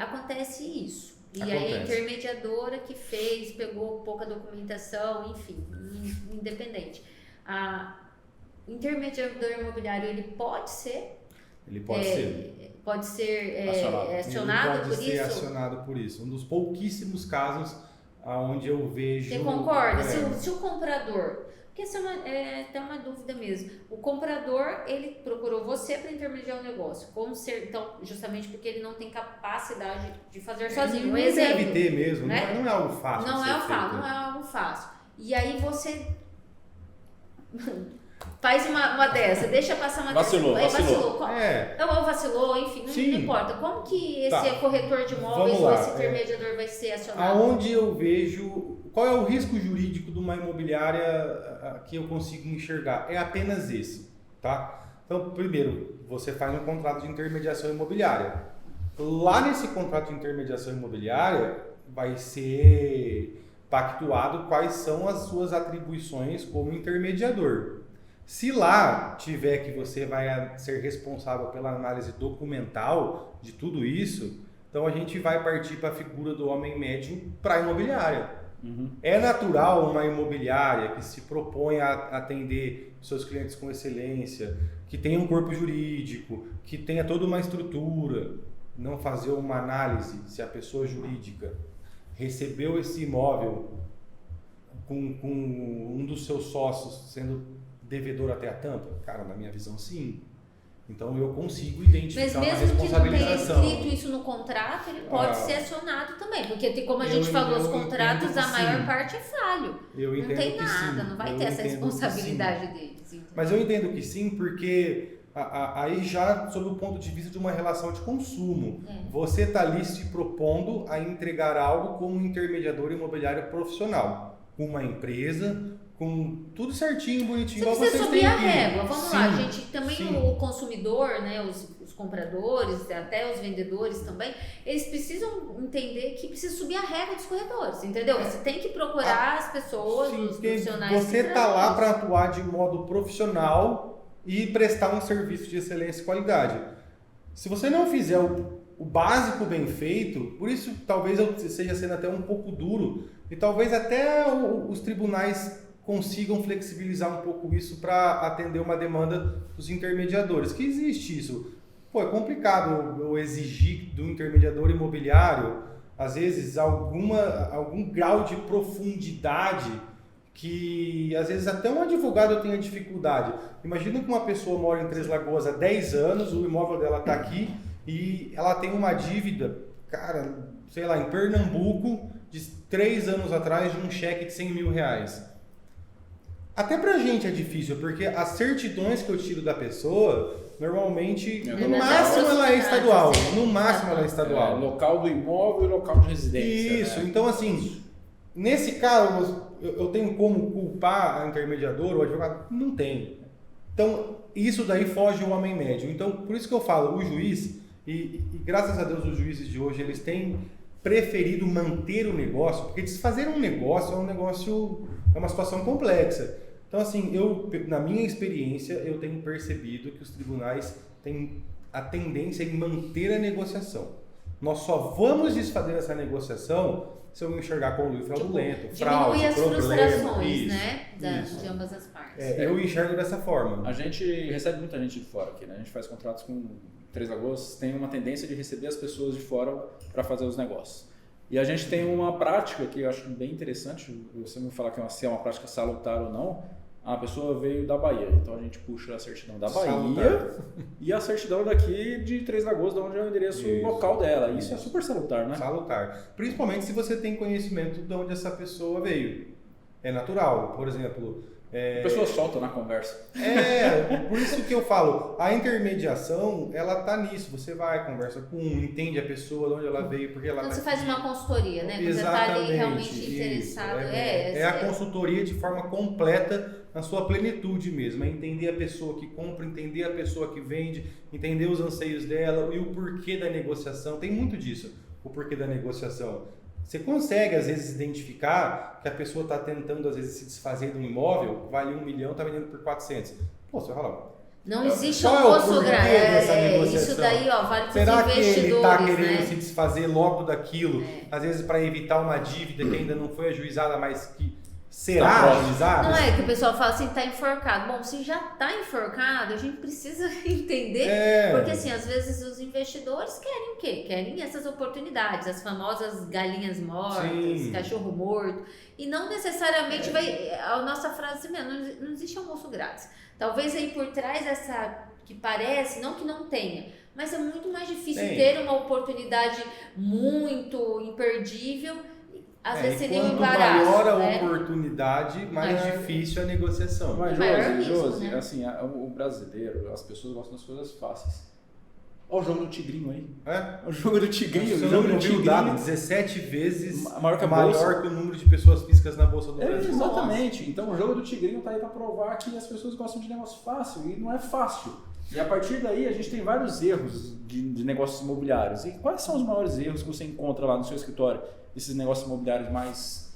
acontece isso. E aí a intermediadora que fez, pegou pouca documentação, enfim, independente. O intermediador imobiliário, ele pode ser... Ele pode ser acionado por isso? Ele pode ser acionado por isso. Um dos pouquíssimos casos onde eu vejo... Você concorda? Se o comprador... Porque essa é até uma dúvida mesmo. O comprador, ele procurou você para intermediar o negócio. Então, justamente porque ele não tem capacidade de fazer sozinho. Não deve ter mesmo, né? Não é algo fácil. Não é algo fácil. E aí você faz uma dessa, deixa passar uma vacilou. Ou vacilou, enfim, não importa. Como que esse corretor de imóveis ou esse intermediador vai ser acionado? Aonde eu vejo... Qual é o risco jurídico de uma imobiliária que eu consigo enxergar? É apenas esse, tá? Então, primeiro, você faz um contrato de intermediação imobiliária. Lá nesse contrato de intermediação imobiliária vai ser pactuado quais são as suas atribuições como intermediador. Se lá tiver que você vai ser responsável pela análise documental de tudo isso, então a gente vai partir para a figura do homem médio para a imobiliária. É natural uma imobiliária que se propõe a atender seus clientes com excelência, que tenha um corpo jurídico, que tenha toda uma estrutura, não fazer uma análise se a pessoa jurídica recebeu esse imóvel com um dos seus sócios sendo devedor até a tampa? Cara, na minha visão, sim. Então eu consigo identificar uma responsabilização. Mas mesmo que não tenha escrito isso no contrato, ele pode ser acionado também, porque como a gente falou, os contratos, a maior parte é falho. Não tem nada, não vai ter essa responsabilidade deles. Mas eu entendo que sim, porque aí já sob o ponto de vista de uma relação de consumo. Você está ali se propondo a entregar algo como intermediador imobiliário profissional, com uma empresa, com tudo certinho, bonitinho. Você precisa subir a régua. Vamos lá, gente. Também sim. O consumidor, né, os compradores, até os vendedores também, eles precisam entender que precisa subir a régua dos corretores, entendeu? Você tem que procurar as pessoas, Sim, os profissionais. você está lá para atuar de modo profissional e prestar um serviço de excelência e qualidade. Se você não fizer o básico bem feito, por isso talvez eu esteja sendo até um pouco duro, e talvez até os tribunais consigam flexibilizar um pouco isso para atender uma demanda dos intermediadores, que existe isso. Pô, é complicado eu exigir do intermediador imobiliário, às vezes, algum grau de profundidade que, às vezes, até um advogado tenha dificuldade. Imagina que uma pessoa mora em Três Lagoas há 10 anos, o imóvel dela está aqui e ela tem uma dívida, cara, sei lá, em Pernambuco, de 3 anos atrás, de um cheque de 100 mil reais. Até pra gente é difícil, porque as certidões que eu tiro da pessoa, normalmente, no máximo ela é estadual. No máximo ela é estadual. Local do imóvel e local de residência. Isso, né? Então assim, nesse caso, eu tenho como culpar a intermediadora, o advogado? Não tem. Então, isso daí foge o homem médio. Então, por isso que eu falo, o juiz, e graças a Deus os juízes de hoje, eles têm preferido manter o negócio, porque desfazer um negócio é uma situação complexa. Então, assim, na minha experiência, eu tenho percebido que os tribunais têm a tendência em manter a negociação. Nós só vamos desfazer essa negociação se eu enxergar conluio fraudulento, fraude, diminuir as problema. Frustrações, né? De ambas as partes. Eu enxergo dessa forma. A gente recebe muita gente de fora aqui, né? A gente faz contratos com Três Lagoas, tem uma tendência de receber as pessoas de fora para fazer os negócios. E a gente tem uma prática que eu acho bem interessante, você me falar que se é uma prática salutar ou não, a pessoa veio da Bahia, então a gente puxa a certidão da Bahia e a certidão daqui de Três Lagoas, de onde é o endereço local dela. Isso é super salutar, né? Salutar. Principalmente se você tem conhecimento de onde essa pessoa veio. É natural, por exemplo... A pessoa solta na conversa. Por isso que eu falo, a intermediação, ela tá nisso. Você vai, conversa com entende a pessoa, de onde ela veio, porque ela Então tá você faz uma consultoria, né? Quando Exatamente, você está ali realmente interessado. É a consultoria de forma completa, na sua plenitude mesmo. É entender a pessoa que compra, entender a pessoa que vende, entender os anseios dela e o porquê da negociação. Tem muito disso, o porquê da negociação. Você consegue, às vezes, identificar que a pessoa está tentando, às vezes, se desfazer de um imóvel, vale 1 milhão, está vendendo por 400. Pô, você vai lá. Não existe almoço grátis. Isso daí, ó, vale para os investidores. Será que ele está querendo se desfazer logo daquilo? Às vezes, para evitar uma dívida que ainda não foi ajuizada, mas que será ajuizada? Não é que o pessoal fala assim, está enforcado. Bom, se já está enforcado, a gente precisa entender. Porque, assim, às vezes os investidores querem o quê? Querem essas oportunidades, as famosas galinhas mortas, cachorro morto. E não necessariamente a nossa frase mesmo, não existe almoço grátis. Talvez aí por trás dessa, que parece, não que não tenha, mas é muito mais difícil ter uma oportunidade muito imperdível. Às vezes seria um embaraço. Quanto maior a oportunidade, mais difícil a negociação. Mas, Josi, né? Assim, o brasileiro, as pessoas gostam das coisas fáceis. Olha o jogo do Tigrinho aí. O jogo do Tigrinho. O jogo do Tigrinho, dado 17 vezes maior que o número de pessoas físicas na Bolsa do Brasil. Exatamente. Então o jogo do Tigrinho está aí para provar que as pessoas gostam de negócio fácil e não é fácil. E a partir daí a gente tem vários erros de negócios imobiliários. E quais são os maiores erros que você encontra lá no seu escritório? Esses negócios imobiliários mais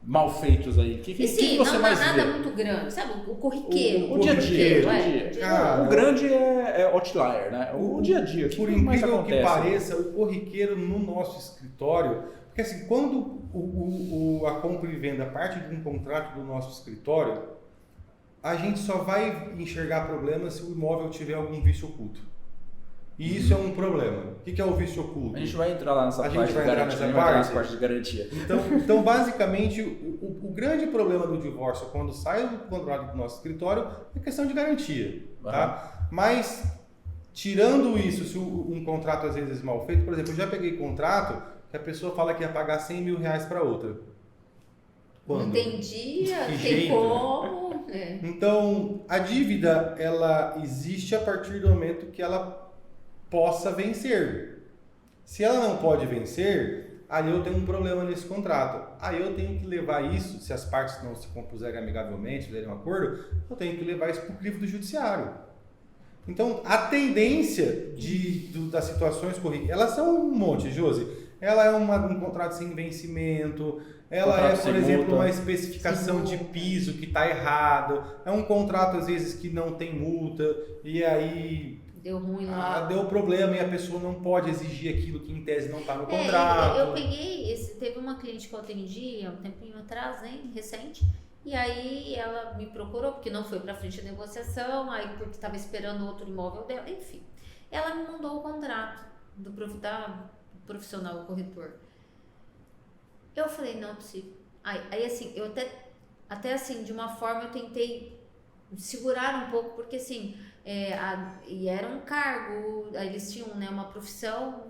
mal feitos aí. Que você mais vê? Não é nada muito grande, sabe? O corriqueiro. O dia a dia. O grande é outlier, né? O dia a dia. Por incrível que pareça, o corriqueiro no nosso escritório... Porque assim, quando a compra e venda parte de um contrato do nosso escritório, a gente só vai enxergar problemas se o imóvel tiver algum vício oculto. E isso é um problema. O que é o vício oculto? A gente vai entrar lá nessa parte de garantia. Então, basicamente, o grande problema do divórcio quando sai do contrato do nosso escritório é questão de garantia. Tá? Mas, tirando isso, se um contrato às vezes mal feito, por exemplo, eu já peguei contrato que a pessoa fala que ia pagar 100 mil reais para outra. Quando? Não entendi, tem como... Então, a dívida, ela existe a partir do momento que ela possa vencer. Se ela não pode vencer, aí eu tenho um problema nesse contrato. Aí eu tenho que levar isso, se as partes não se compuserem amigavelmente, fizerem um acordo, eu tenho que levar isso para o crivo do judiciário. Então, a tendência das situações corriqueiras, elas são um monte, Josi. Ela é um contrato sem vencimento, ela contrato por exemplo, multa, uma especificação de piso que está errado, é um contrato, às vezes, que não tem multa, e aí deu ruim lá. Deu problema e a pessoa não pode exigir aquilo que, em tese, não está no contrato. Eu peguei, teve uma cliente que eu atendi há um tempinho atrás, recente, e aí ela me procurou, porque não foi para frente a negociação, aí porque estava esperando outro imóvel dela, enfim. Ela me mandou o contrato do profissional, o corretor. Eu falei, não é possível. Aí assim, eu até assim, de uma forma eu tentei segurar um pouco, porque assim, e era um cargo, eles tinham, né, uma profissão,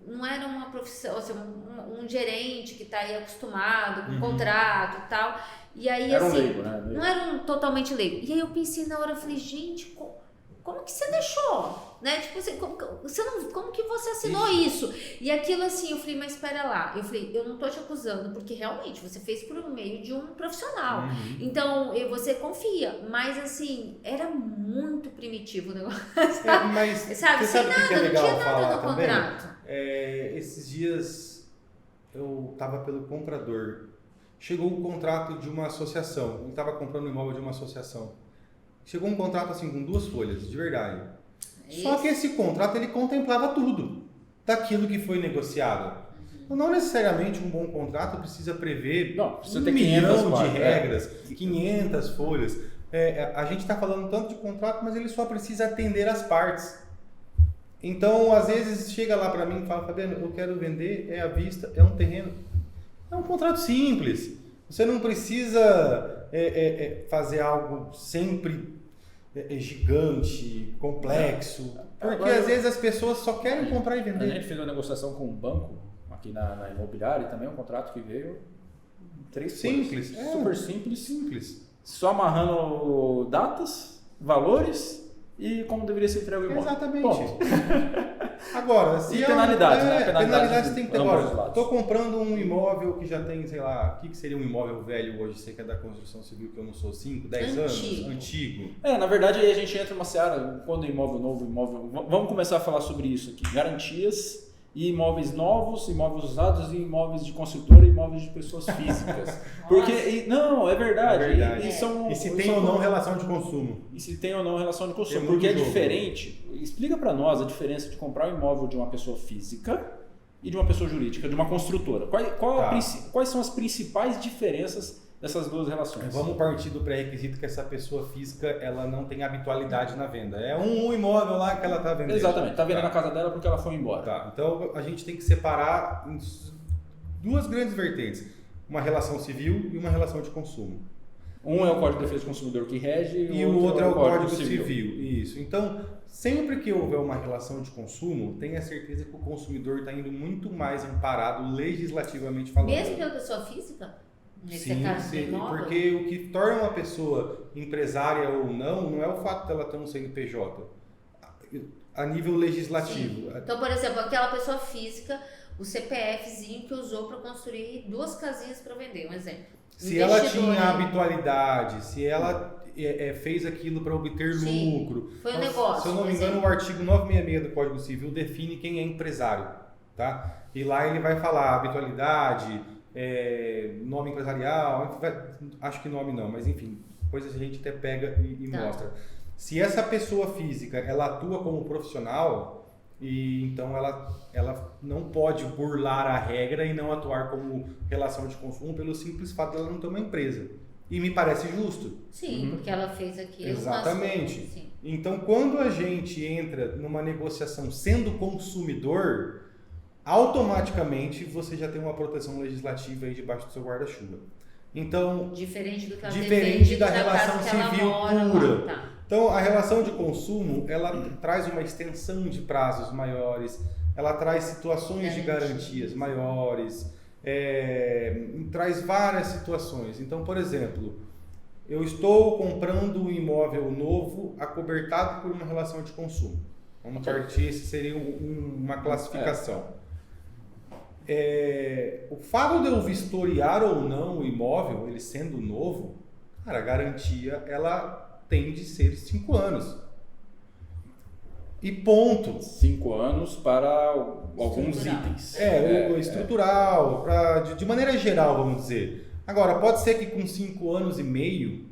não era uma profissão, assim, um gerente que está aí acostumado com contrato e tal, e aí era assim, um leigo, né? Não era um totalmente leigo. E aí eu pensei na hora, eu falei, gente, como que você deixou? Né? Tipo assim, como que você assinou isso? E aquilo assim, eu falei, mas espera lá. Eu falei, eu não tô te acusando, porque realmente você fez por meio de um profissional. Então, você confia. Mas assim, era muito primitivo o negócio. Mas sabe? Sem nada, que é não legal tinha falar nada no também? contrato. Esses dias eu tava pelo comprador. Chegou um contrato de uma associação. Ele estava comprando um imóvel de uma associação. Chegou um contrato assim com 2 folhas, de verdade. Só que esse contrato ele contemplava tudo daquilo que foi negociado. Então, não necessariamente um bom contrato precisa prever precisa 1 ter milhão 500 de regras, 500 folhas. A gente está falando tanto de contrato, mas ele só precisa atender as partes. Então, às vezes, chega lá para mim e fala, Fabiano, eu quero vender, é à vista, é um terreno. É um contrato simples. Você não precisa fazer algo sempre gigante, complexo. Porque às vezes as pessoas só querem comprar e vender. A gente fez uma negociação com um banco aqui na imobiliária e também um contrato que veio 3 simples. folhas. Super simples. Só amarrando datas, valores e como deveria ser entregue o imóvel. Exatamente. Agora, se penalidades, né? Penalidades tem que ter. Agora, estou comprando um imóvel que já tem, sei lá, o que seria um imóvel velho hoje? Você que é da construção civil, que eu não sou, 5, 10 anos? Antigo. Na verdade, aí a gente entra numa seara, quando imóvel novo, vamos começar a falar sobre isso aqui. Garantias e imóveis novos, imóveis usados e imóveis de construtora e imóveis de pessoas físicas. Porque, não, é verdade. É verdade. E se tem ou não relação de consumo. E se tem ou não relação de consumo. É porque é jogo. diferente. Explica para nós a diferença de comprar um imóvel de uma pessoa física e de uma pessoa jurídica, de uma construtora. Quais são as principais diferenças dessas duas relações? Vamos partir do pré-requisito que essa pessoa física ela não tem habitualidade na venda. É um imóvel lá que ela está vendendo. Exatamente, está vendendo na casa dela porque ela foi embora. Tá. Então a gente tem que separar em 2 grandes vertentes. Uma relação civil e uma relação de consumo. Um é o Código de Defesa do Consumidor que rege e o outro é o Código Civil. Isso. Então, sempre que houver uma relação de consumo, tenha certeza que o consumidor está indo muito mais amparado legislativamente falando. Mesmo que é uma pessoa física? Sim, porque o que torna uma pessoa empresária ou não é o fato dela ter um CNPJ a nível legislativo. Sim. Então, por exemplo, aquela pessoa física, o CPFzinho que usou para construir 2 casinhas para vender, um exemplo. Se ela tinha habitualidade, se ela fez aquilo para obter lucro. Foi um negócio. Se eu não me engano, o artigo 966 do Código Civil define quem é empresário. Tá? E lá ele vai falar habitualidade, nome empresarial, acho que nome não, mas enfim, coisas a gente até pega e mostra. Se essa pessoa física ela atua como profissional, e então ela não pode burlar a regra e não atuar como relação de consumo pelo simples fato de ela não ter uma empresa. E me parece justo. Sim, porque ela fez aquilo. Exatamente. Sim. Então, quando a gente entra numa negociação sendo consumidor, automaticamente você já tem uma proteção legislativa aí debaixo do seu guarda-chuva. Então, diferente do que ela diferente da relação civil pura. Tá. Então, a relação de consumo, ela traz uma extensão de prazos maiores, ela traz situações de garantias maiores, traz várias situações. Então, por exemplo, eu estou comprando um imóvel novo acobertado por uma relação de consumo. Vamos partir, esse seria uma classificação. O fato de eu vistoriar ou não o imóvel, ele sendo novo, cara, a garantia ela tende a ser 5 anos. E ponto. 5 anos para alguns itens. Estrutural, de maneira geral, vamos dizer. Agora, pode ser que com 5 anos e meio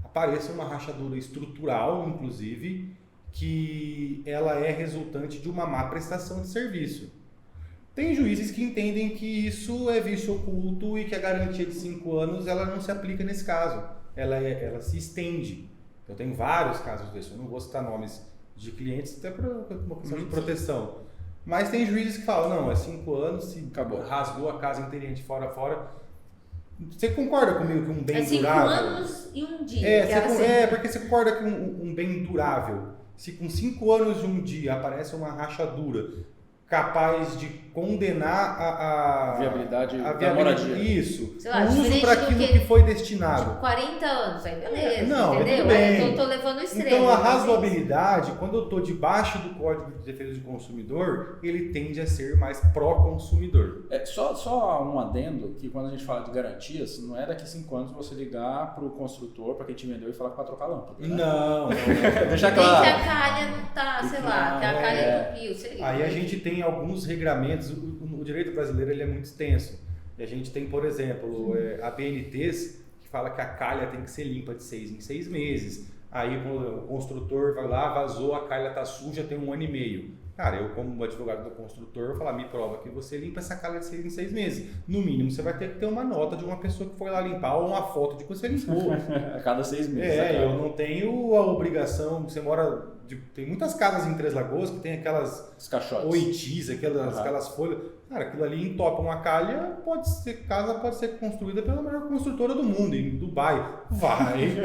apareça uma rachadura estrutural, inclusive, que ela é resultante de uma má prestação de serviço. Tem juízes que entendem que isso é vício oculto e que a garantia de 5 anos ela não se aplica nesse caso. Ela se estende. Eu tenho vários casos desses, eu não vou citar nomes de clientes, até por uma questão de proteção. Mas tem juízes que falam, não, é 5 anos, se acabou, rasgou a casa inteirinha de fora a fora. Você concorda comigo que um bem durável... 5 anos e um dia. Porque você concorda que um bem durável, se com 5 anos e um dia aparece uma rachadura capaz de condenar a viabilidade da moradia. Isso. Sei lá, o uso para aquilo que foi destinado. Tipo, 40 anos, aí beleza, não, entendeu? Bem. Eu tô levando o extremo. Então, a razoabilidade, quando eu estou debaixo do Código de Defesa do Consumidor, ele tende a ser mais pró-consumidor. Só um adendo, que quando a gente fala de garantias, não é daqui a 5 anos você ligar para o construtor, para quem te vendeu e falar que vai trocar a lâmpada. Né? Não. Deixa claro. Que a calha não tá, sei lá, que a calha entupiu, sei lá. Aí a gente tem alguns regramentos, o direito brasileiro ele é muito extenso. E a gente tem, por exemplo, a BNTs, que fala que a calha tem que ser limpa de 6 em 6 meses. Aí o construtor vai lá, vazou, a calha tá suja, tem 1 ano e meio. Cara, eu como advogado do construtor, vou falar, me prova que você limpa essa calha de 6 em 6 meses. No mínimo, você vai ter que ter uma nota de uma pessoa que foi lá limpar ou uma foto de que você limpou. A cada 6 meses. Eu não tenho a obrigação, você mora... Tem muitas casas em Três Lagoas que tem aquelas oitis, aquelas folhas. Cara, aquilo ali entopa uma calha, pode ser construída pela maior construtora do mundo, em Dubai. Vai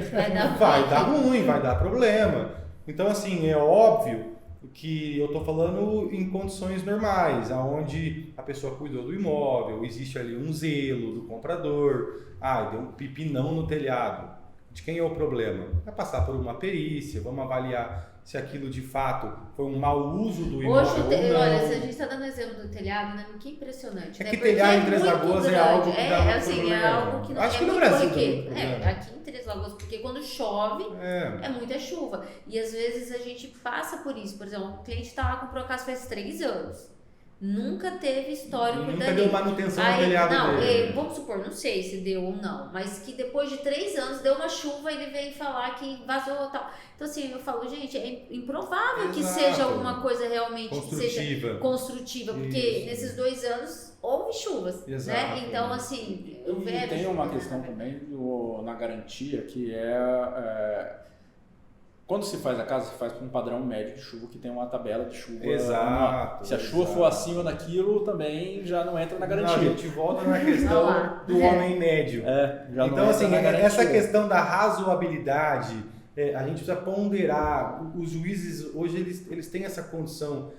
dar ruim, vai dar problema. Então, assim, é óbvio que eu estou falando em condições normais, onde a pessoa cuidou do imóvel, existe ali um zelo do comprador, deu um pipinão no telhado. De quem é o problema? Vai passar por uma perícia, vamos avaliar se aquilo de fato foi um mau uso do imóvel ou não. Olha, se a gente está dando exemplo do telhado, né? Que impressionante. Que telhado em Três Lagoas é algo que dá é algo que não acho é que no muito Brasil corriqueiro. Aqui em Três Lagoas, porque quando chove, é muita chuva. E às vezes a gente passa por isso. Por exemplo, o cliente está lá com o casa faz 3 anos. Nunca teve histórico dali. Nunca deu manutenção no telhado dele. Vamos supor, não sei se deu ou não, mas que depois de 3 anos deu uma chuva e ele veio falar que vazou e tal. Então assim, eu falo, gente, é improvável que seja alguma coisa realmente construtiva. Construtiva, porque nesses 2 anos houve chuvas, né? Então assim, e tem uma questão também na garantia que quando se faz a casa, se faz com um padrão médio de chuva que tem uma tabela de chuva. Exato. Se a chuva for acima daquilo, também já não entra na garantia. A gente volta na questão do homem médio. Então, assim, essa questão da razoabilidade, a gente precisa ponderar. Os juízes, hoje, eles têm essa condição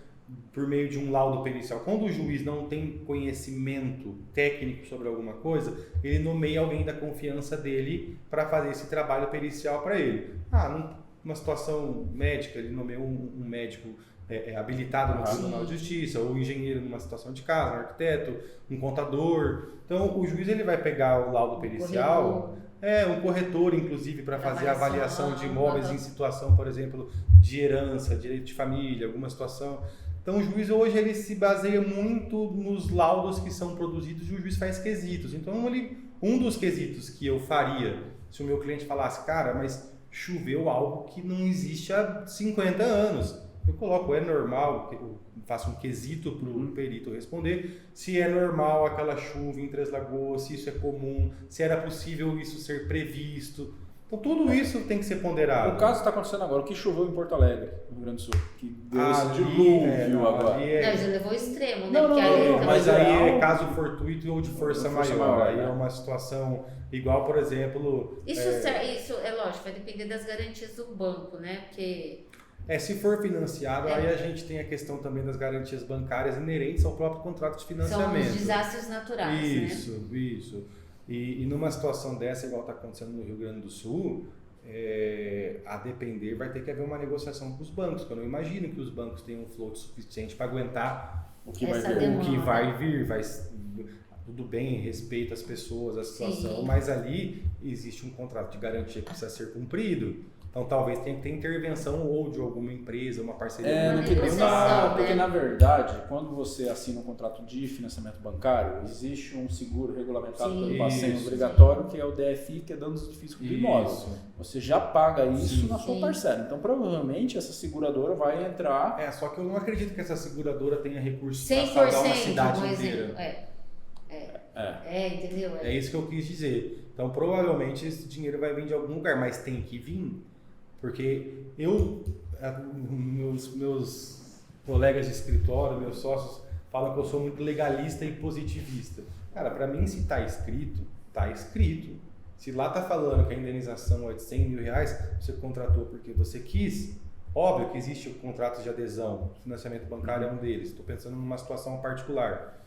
por meio de um laudo pericial. Quando o juiz não tem conhecimento técnico sobre alguma coisa, ele nomeia alguém da confiança dele para fazer esse trabalho pericial para ele. Numa situação médica, ele nomeou um médico habilitado no Tribunal de Justiça, ou um engenheiro numa situação de casa, um arquiteto, um contador. Então, o juiz ele vai pegar o laudo pericial, um corretor, inclusive, para fazer a avaliação de imóveis em situação, por exemplo, de herança, direito de família, alguma situação. Então, o juiz hoje ele se baseia muito nos laudos que são produzidos e o juiz faz quesitos. Então, um dos quesitos que eu faria, se o meu cliente falasse, cara, mas choveu algo que não existe há 50 anos. Eu coloco, é normal, eu faço um quesito para o perito responder, se é normal aquela chuva em Três Lagoas, se isso é comum, se era possível isso ser previsto. Então tudo isso tem que ser ponderado. O caso está acontecendo agora, o que choveu em Porto Alegre, no Rio Grande do Sul, que deu esse dilúvio agora. Não, já levou ao extremo, né? Mas aí é caso fortuito ou de força maior. Aí é uma situação igual, por exemplo... Isso é lógico, vai depender das garantias do banco, né? Porque... se for financiado, aí a gente tem a questão também das garantias bancárias inerentes ao próprio contrato de financiamento. São os desastres naturais, Isso. E numa situação dessa, igual está acontecendo no Rio Grande do Sul, a depender vai ter que haver uma negociação com os bancos, porque eu não imagino que os bancos tenham um fluxo suficiente para aguentar o que vai Essa vir. o que vai vir. Tudo bem, respeita as pessoas, a situação, Sim. mas ali existe um contrato de garantia que precisa ser cumprido. Então talvez tenha que ter intervenção ou de alguma empresa, uma parceria. Uma negociação, Porque né? na verdade, quando você assina um contrato de financiamento bancário, existe um seguro regulamentado Sim. pelo Bacen Isso. obrigatório, que é o DFI, que é danos de físico do imóvel. Isso. Você já paga isso Sim. na sua Sim. parcela. Então provavelmente essa seguradora vai entrar. Só que eu não acredito que essa seguradora tenha recursos para 100%, salvar uma cidade por inteira. exemplo. Entendeu? É isso que eu quis dizer. Então, provavelmente, esse dinheiro vai vir de algum lugar, mas tem que vir. Porque meus colegas de escritório, meus sócios, falam que eu sou muito legalista e positivista. Cara, para mim, se está escrito, está escrito. Se lá está falando que a indenização é de 100 mil reais, você contratou porque você quis. Óbvio que existe o contrato de adesão, o financiamento bancário é um deles. Estou pensando numa situação particular.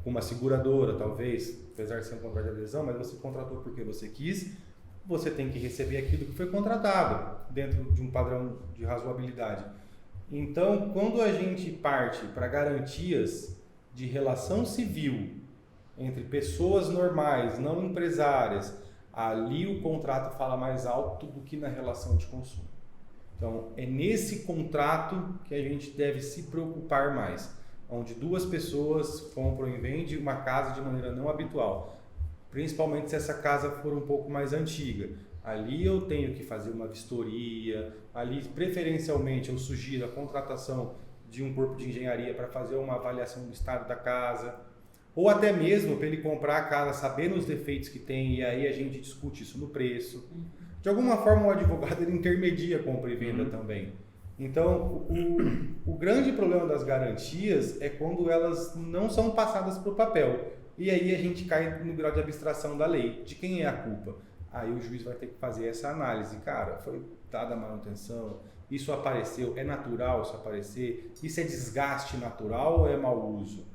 Uma seguradora, talvez, apesar de ser um contrato de adesão, mas você contratou porque você quis, você tem que receber aquilo que foi contratado, dentro de um padrão de razoabilidade. Então, quando a gente parte para garantias de relação civil entre pessoas normais, não empresárias, ali o contrato fala mais alto do que na relação de consumo. Então, é nesse contrato que a gente deve se preocupar mais, onde duas pessoas compram e vendem uma casa de maneira não habitual, principalmente se essa casa for um pouco mais antiga. Ali eu tenho que fazer uma vistoria, ali preferencialmente eu sugiro a contratação de um corpo de engenharia para fazer uma avaliação do estado da casa, ou até mesmo para ele comprar a casa sabendo os defeitos que tem, e aí a gente discute isso no preço. De alguma forma o advogado ele intermedia compra e venda também. Então, o grande problema das garantias é quando elas não são passadas para o papel. E aí a gente cai no grau de abstração da lei. De quem é a culpa? Aí o juiz vai ter que fazer essa análise. Cara, foi dada a manutenção, isso apareceu, é natural isso aparecer? Isso é desgaste natural ou é mau uso?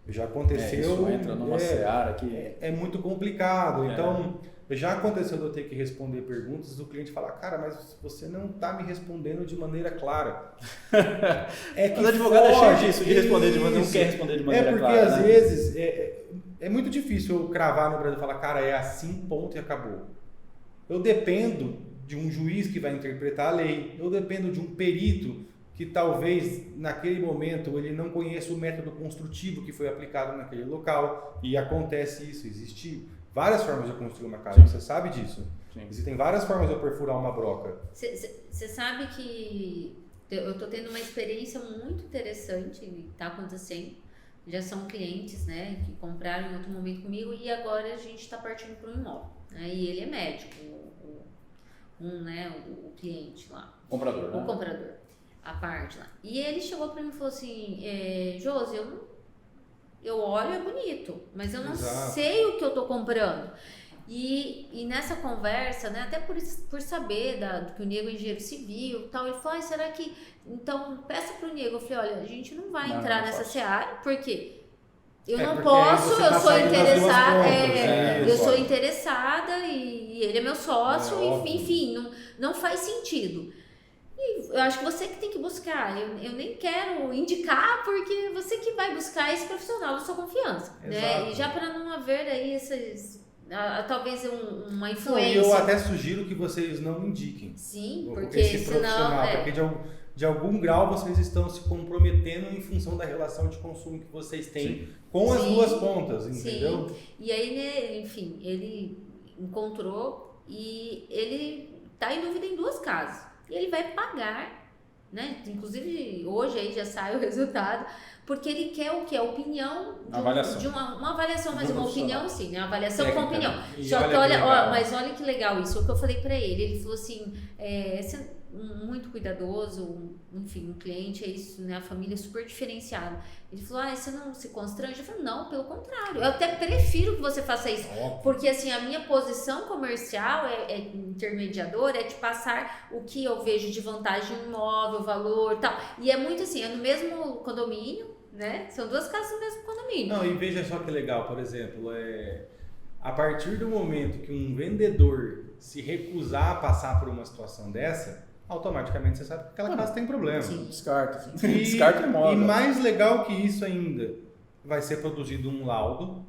Já aconteceu... Isso entra numa seara que... É muito complicado. Então... Já aconteceu de eu ter que responder perguntas do cliente falar, cara, mas você não está me respondendo de maneira clara. Mas o advogado é cheio disso, de responder de maneira, não quer responder de maneira clara. É porque às vezes é muito difícil eu cravar no Brasil e falar, cara, é assim, ponto e acabou. Eu dependo de um juiz que vai interpretar a lei, eu dependo de um perito que talvez naquele momento ele não conheça o método construtivo que foi aplicado naquele local, e acontece isso, existe várias formas de construir uma casa, você sabe disso. Sim. Existem várias formas de eu perfurar uma broca. Você sabe que eu estou tendo uma experiência muito interessante, está acontecendo. Já são clientes, né, que compraram em outro momento comigo e agora a gente está partindo para um imóvel. Né, e ele é médico, o cliente lá. Comprador, né? O comprador, a parte lá. E ele chegou para mim e falou assim, Josi, eu olho, é bonito, mas eu não sei o que eu tô comprando. E nessa conversa, né, até por saber que o Nego é engenheiro civil e tal, ele falou, será que... Então, peça pro Nego. Eu falei, olha, a gente não vai entrar nessa seara, porque eu não posso, eu sou interessada, eu sou interessada e ele é meu sócio, enfim, não faz sentido. E eu acho que você que tem que buscar, eu nem quero indicar, porque você que vai buscar esse profissional da sua confiança, né? E já para não haver aí talvez uma influência. Eu até sugiro que vocês não indiquem. Sim, porque esse profissional, porque de algum grau vocês estão se comprometendo em função da relação de consumo que vocês têm com as duas pontas, entendeu? Sim. E aí, enfim, ele encontrou e ele tá em dúvida em duas casas. E ele vai pagar, né? Inclusive hoje aí já sai o resultado, porque ele quer o quê? A opinião de uma avaliação, mas uma opinião sim, né? Uma avaliação com opinião. Só que mas olha que legal isso, o que eu falei pra ele falou assim, muito cuidadoso, enfim, um cliente é isso, né? A família é super diferenciada. Ele falou, você não se constrange? Eu falei, não, pelo contrário, eu até prefiro que você faça isso, porque assim, a minha posição comercial intermediadora, é te passar o que eu vejo de vantagem no imóvel, valor e tal, e é muito assim, é no mesmo condomínio, né? São duas casas no mesmo condomínio. Não, e veja só que legal, por exemplo, A partir do momento que um vendedor se recusar a passar por uma situação dessa, automaticamente você sabe que aquela casa tem problema. Sim, descarta. Descarta imóvel. E mais legal que isso ainda, vai ser produzido um laudo,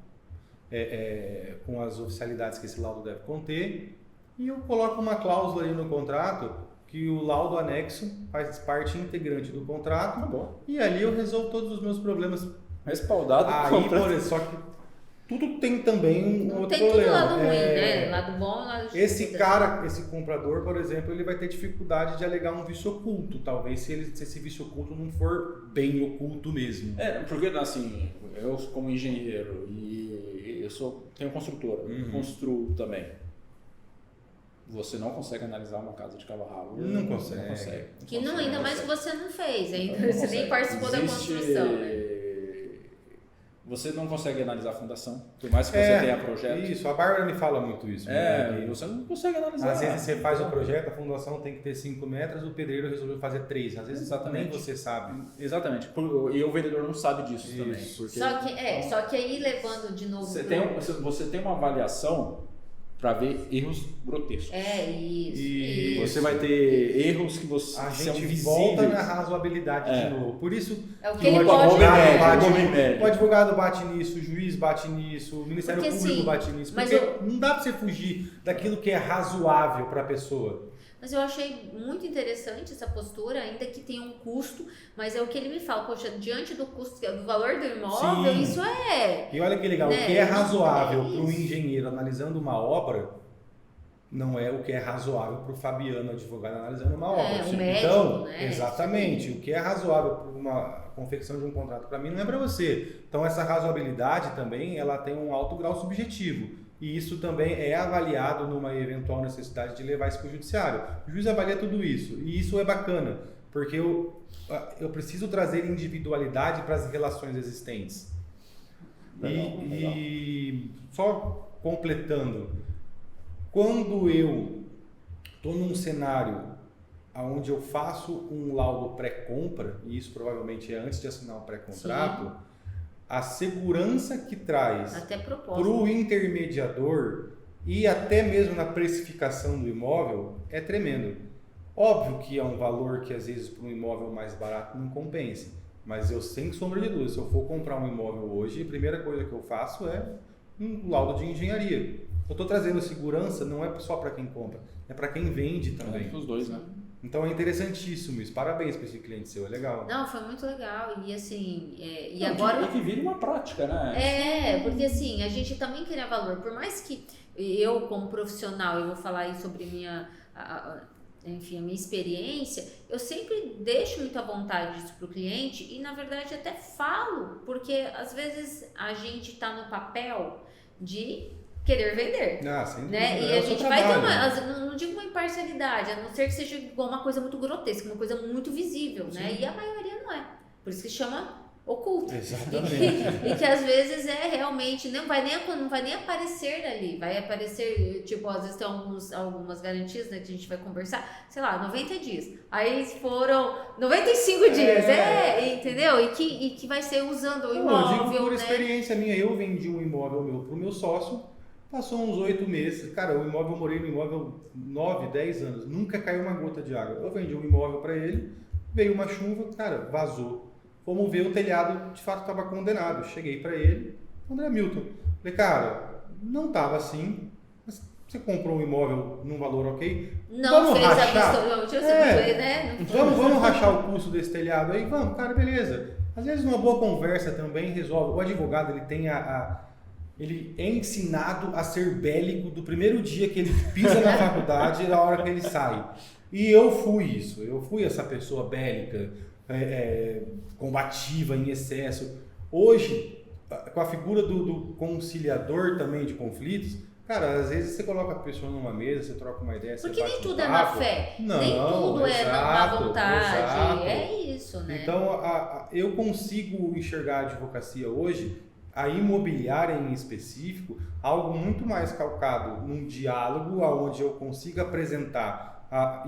com as oficialidades que esse laudo deve conter, e eu coloco uma cláusula aí no contrato que o laudo anexo faz parte integrante do contrato, e ali eu resolvo todos os meus problemas. Respaldado. Aí, só que tudo tem também um outro tem problema. Tudo lado ruim, né? Lado bom, lado Esse comprador, por exemplo, ele vai ter dificuldade de alegar um vício oculto, talvez se esse vício oculto não for bem oculto mesmo. Porque assim, eu como engenheiro e eu tenho construtora, construo também. Você não consegue analisar uma casa de cabo a rabo. Não consegue. Ainda mais que você não fez, ainda você nem participou da construção, né? Você não consegue analisar a fundação, por mais que você tenha projeto. Isso, a Bárbara me fala muito isso. Você não consegue analisar. Às vezes você faz o projeto, a fundação tem que ter 5 metros, o pedreiro resolveu fazer 3. Às vezes nem você sabe. Exatamente. E o vendedor não sabe disso também. Porque, só que aí levando de novo... Você tem uma avaliação para ver erros grotescos. Isso. Você vai ter erros que a gente volta na razoabilidade de novo. Por isso o que ele pode o advogado bate nisso, o juiz bate nisso, o Ministério Público bate nisso. Porque não dá para você fugir daquilo que é razoável para a pessoa. Mas eu achei muito interessante essa postura, ainda que tenha um custo, mas é o que ele me fala, poxa, diante do custo, do valor do imóvel, isso é... E olha que legal, o que é razoável para um engenheiro analisando uma obra, não é o que é razoável para o Fabiano, advogado, analisando uma obra. O médico, então, exatamente, o que é razoável para uma confecção de um contrato para mim não é para você. Então, essa razoabilidade também, ela tem um alto grau subjetivo. E isso também é avaliado numa eventual necessidade de levar isso para o judiciário. O juiz avalia tudo isso. E isso é bacana, porque eu preciso trazer individualidade para as relações existentes. Legal. E só completando, quando eu estou num cenário onde eu faço um laudo pré-compra, e isso provavelmente é antes de assinar o pré-contrato, a segurança que traz para o intermediador e até mesmo na precificação do imóvel é tremendo. Óbvio que é um valor que às vezes para um imóvel mais barato não compensa, mas eu sem sombra de dúvida, se eu for comprar um imóvel hoje, a primeira coisa que eu faço é um laudo de engenharia. Eu estou trazendo segurança não é só para quem compra, é para quem vende também. Para os dois, né? Então é interessantíssimo isso. Parabéns para esse cliente seu, é legal. Não, foi muito legal. E assim, agora... que vira uma prática, né? Porque assim, a gente também queria valor. Por mais que eu, como profissional, eu vou falar aí sobre a minha experiência, eu sempre deixo muito à vontade isso para o cliente e, na verdade, até falo, porque às vezes a gente está no papel de querer vender, né? E a gente vai ter não digo uma imparcialidade, a não ser que seja igual uma coisa muito grotesca, uma coisa muito visível, né? E a maioria não é, por isso que chama oculto. Exatamente. E que às vezes realmente não vai nem aparecer dali, vai aparecer, tipo, às vezes tem algumas garantias, né, que a gente vai conversar, sei lá, 90 dias. Aí foram 95 dias, entendeu? E que vai ser usando o imóvel, eu digo por experiência minha, eu vendi um imóvel meu pro meu sócio. Passou uns 8 meses, cara, eu morei no imóvel 9, 10 anos, nunca caiu uma gota de água. Eu vendi um imóvel para ele, veio uma chuva, cara, vazou. Fomos ver o telhado, de fato estava condenado. Cheguei para ele, André Milton, falei, cara, não estava assim, mas você comprou um imóvel num valor ok? Não fez rachar? Vamos rachar o custo desse telhado aí? Vamos, cara, beleza. Às vezes uma boa conversa também resolve. O advogado, ele tem ele é ensinado a ser bélico do primeiro dia que ele pisa na faculdade e da hora que ele sai. E eu fui essa pessoa bélica, combativa em excesso. Hoje, com a figura do conciliador também de conflitos, cara, às vezes você coloca a pessoa numa mesa, você troca uma ideia, porque nem tudo é má fé, nem tudo é má vontade, é isso, né? Então, eu consigo enxergar a advocacia hoje, a imobiliária em específico, algo muito mais calcado num diálogo onde eu consiga apresentar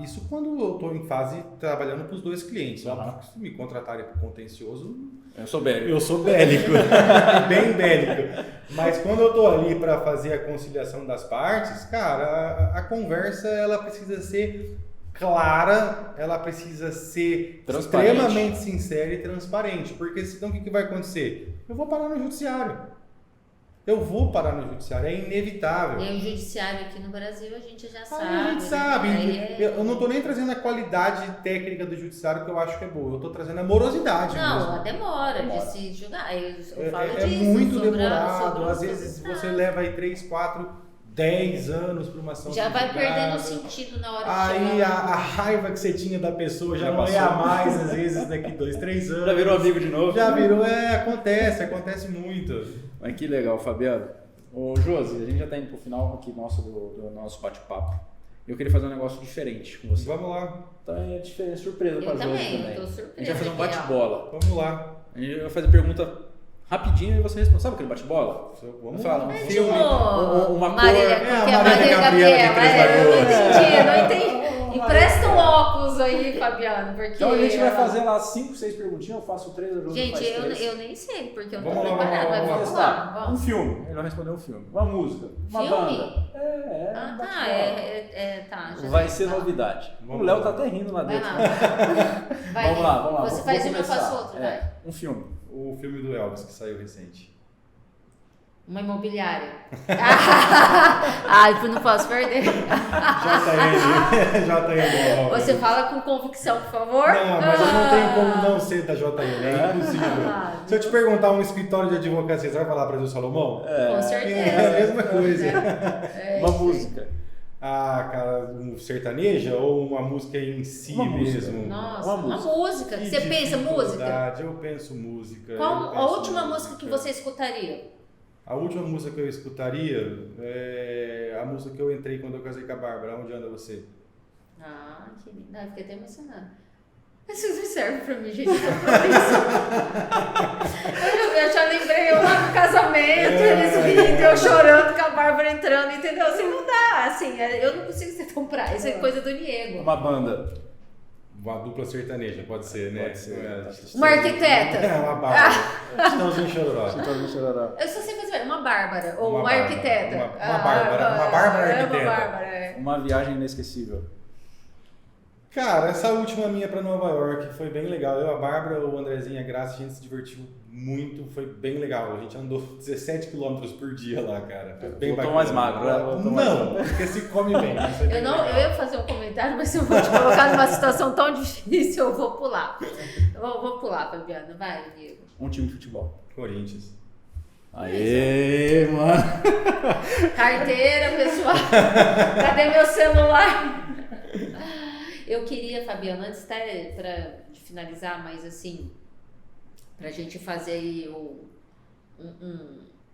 isso quando eu estou em fase trabalhando para os dois clientes. Óbvio que se me contratarem para o contencioso, Eu sou bélico. Eu sou bélico, bem bélico. Mas quando eu tô ali para fazer a conciliação das partes, cara, a conversa ela precisa ser clara, ela precisa ser extremamente sincera e transparente, porque senão o que vai acontecer? Eu vou parar no judiciário. Eu vou parar no judiciário, é inevitável. E o judiciário aqui no Brasil a gente já sabe. A gente sabe. Né? Eu não estou nem trazendo a qualidade técnica do judiciário que eu acho que é boa. Eu estou trazendo a morosidade mesmo. Não, a demora de se julgar. Eu falo É disso, muito sobre demorado. sobre Às vezes você leva aí 3, 4, 10 anos para uma ação. Já vai perdendo o sentido na hora de Aí chegar. a raiva que você tinha da pessoa já não passou. é a mais, às vezes, daqui 2, 3 anos. Já virou amigo de novo? Já virou, acontece muito. Mas que legal, Fabiano. Ô, Josi, a gente já está indo pro final aqui do nosso bate-papo. Eu queria fazer um negócio diferente com você. Vamos lá. Então é diferente, surpresa pra Eu Josi também, também. eu tô surpresa. A gente vai fazer um aqui, ó. bate-bola. Vamos lá. A gente vai fazer pergunta rapidinho e você responde. Sabe aquele bate-bola? Vamos Fala, lá. um É filme, tipo uma cor. Marília, porque a a Marília Marília Gabriela Gabriela. de Não entendi. Empresta um óculos aí, Fabiano, porque... Então a gente vai fazer lá 5, 6 perguntinhas, eu faço 3, a Josi Gente, faz 3. eu nem sei, porque eu não tô Vamos lá, preparada, mas vamos vamos lá. Um Vamos. filme, ele vai responder um filme. Uma música, uma Filme? banda. Ah, um tá, bate-bola. tá. já Vai sei, ser tá. novidade. Vamos O Léo lá. tá até rindo lá Vai dentro. lá. Vai. Vamos lá. Você Vou faz uma, eu começar. faço outra, vai. Um filme. O filme do Elvis que saiu recente. Uma imobiliária. Ai, não posso perder. JN. Você fala com convicção, por favor. Não, mas eu não tenho como não ser da JN, é impossível. Ah, Se eu te perguntar um escritório de advocacia, você vai falar Brasil Salomão? Com certeza. É a mesma coisa. Uma música. Ah, cara, um sertaneja ou uma música em si Uma música. mesmo? Nossa, Uma uma música. Que Você pensa música? dificuldade, Eu penso música. Qual eu a penso última música que você escutaria? A última música que eu escutaria é a música que eu entrei quando eu casei com a Bárbara. Onde anda você? Ah, que lindo. Ah, eu fiquei até emocionada. Isso não serve pra mim, gente. Eu já lembrei eu lá no casamento, eles rindo, eu chorando com a Bárbara entrando, entendeu? Assim, não dá, assim, eu não consigo ser tão pra isso, é coisa do Niego. Uma banda. Uma dupla sertaneja, pode ser, né? Pode ser. Uma arquiteta. É, uma Bárbara. Estãozinho chororó. Eu só sei fazer uma Bárbara, ou uma Bárbara, arquiteta. uma Bárbara, uma Bárbara É, arquiteta. uma Bárbara, é. Uma viagem inesquecível. Cara, essa última minha pra Nova York foi bem legal. Eu, a Bárbara, o Andrezinho e a Graça, a gente se divertiu muito, foi bem legal. A gente andou 17 km por dia lá, cara. Foi bem Voltou bacana. mais magro, né? Voltou mais Não, porque se come bem. Isso é bem Eu legal. ia fazer um comentário, mas se eu vou te colocar numa situação tão difícil, eu vou pular. Vou pular, Fabiana. Vai, Diego. Um time de futebol. Corinthians. Aê, mano. Carteira, pessoal. Cadê meu celular? Eu queria, Fabiana, antes até de finalizar, mas assim, pra gente fazer aí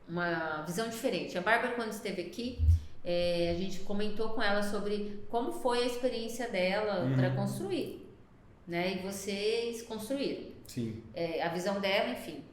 uma visão diferente. A Bárbara, quando esteve aqui, a gente comentou com ela sobre como foi a experiência dela para construir, né? E vocês construíram. Sim. A visão dela, enfim.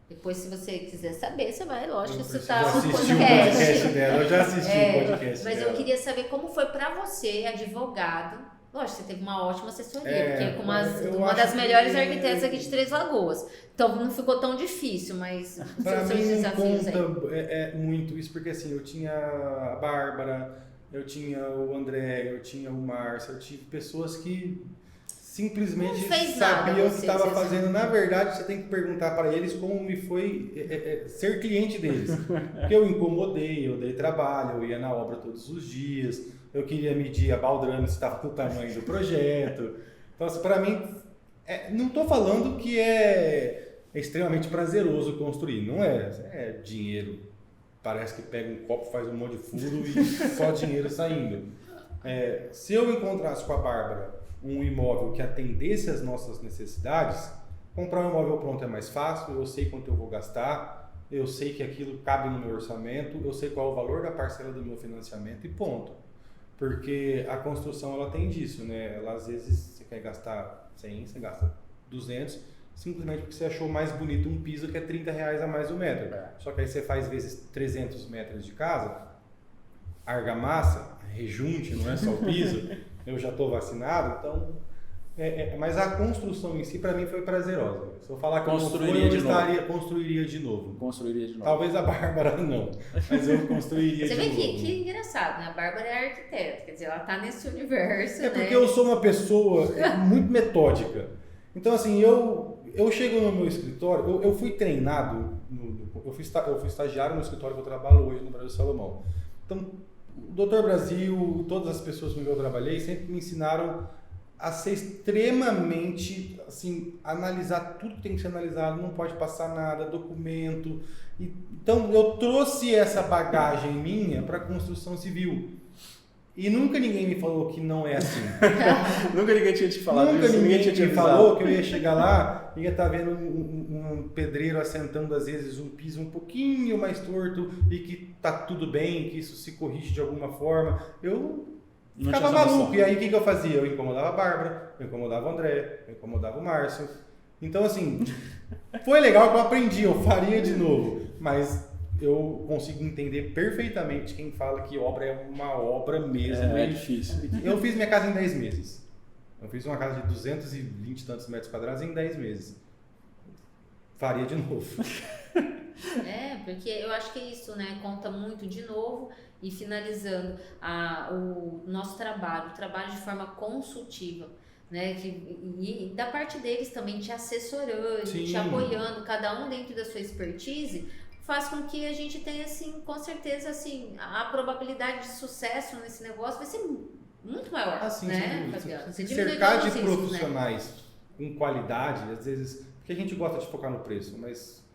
Depois, se você quiser saber, você vai, lógico, Eu você preciso tá no assistir o podcast dela. Eu já assisti o podcast mas dela. eu queria saber como foi pra você, advogado. Lógico, você teve uma ótima assessoria, porque é com eu uma acho das melhores que- arquitetas aqui de Três Lagoas. Então não ficou tão difícil, mas Pra os seus mim não desafios aí. conta muito isso, porque assim, eu tinha a Bárbara, eu tinha o André, eu tinha o Márcio, eu tive pessoas que simplesmente Não fez nada sabiam o que você, estava você fazendo. Na verdade, você tem que perguntar para eles como me foi ser cliente deles. Porque eu incomodei, eu dei trabalho, eu ia na obra todos os dias, eu queria medir a baldrame se estava no tamanho do projeto. Então, assim, para mim, não estou falando que é extremamente prazeroso construir, não é. É dinheiro. Parece que pega um copo, faz um monte de furo e só dinheiro saindo. Se eu encontrasse com a Bárbara um imóvel que atendesse às nossas necessidades, comprar um imóvel pronto é mais fácil, eu sei quanto eu vou gastar, eu sei que aquilo cabe no meu orçamento, eu sei qual é o valor da parcela do meu financiamento e ponto. Porque a construção ela tem disso, né? Ela, às vezes você quer gastar 100, você gasta 200, simplesmente porque você achou mais bonito um piso que é R$30 a mais o metro. Só que aí você faz vezes 300 metros de casa, argamassa, rejunte, não é só o piso, eu já estou vacinado, então Mas a construção em si, para mim, foi prazerosa. Se eu falar que construiria construiria de novo. Construiria de novo. Talvez a Bárbara não, mas eu construiria de novo. Você vê que engraçado, né? A Bárbara é arquiteta, quer dizer, ela tá nesse universo, porque eu sou uma pessoa muito metódica. Então, assim, eu chego no meu escritório, eu fui treinado, eu fui estagiário no escritório que eu trabalho hoje no Brasil Salomão. Então, o Dr. Brasil, todas as pessoas com quem eu trabalhei sempre me ensinaram a ser extremamente, assim, analisar tudo que tem que ser analisado, não pode passar nada, documento. Então, eu trouxe essa bagagem minha para a construção civil. E nunca ninguém me falou que não é assim. Nunca ninguém tinha te falado nunca isso. Ninguém tinha me falou que eu ia chegar lá e ia estar vendo um pedreiro assentando, às vezes, um piso um pouquinho mais torto e que tá tudo bem, que isso se corrige de alguma forma. Eu ficava maluco. E aí, o que eu fazia? Eu incomodava a Bárbara, eu incomodava o André, eu incomodava o Márcio. Então, assim, foi legal que eu aprendi, eu faria de novo. Mas eu consigo entender perfeitamente quem fala que obra é uma obra mesmo. É difícil. Eu fiz minha casa em 10 meses. Eu fiz uma casa de 220 e tantos metros quadrados em 10 meses. Faria de novo. Porque eu acho que é isso, né? Conta muito de novo e finalizando o nosso trabalho, o trabalho de forma consultiva, né? E da parte deles também te assessorando, Sim. te apoiando, cada um dentro da sua expertise, faz com que a gente tenha, assim, com certeza, assim, a probabilidade de sucesso nesse negócio vai ser muito maior, assim, né, Fabiano? Você cercar de riscos, profissionais, né, com qualidade, às vezes, porque a gente gosta de focar no preço, mas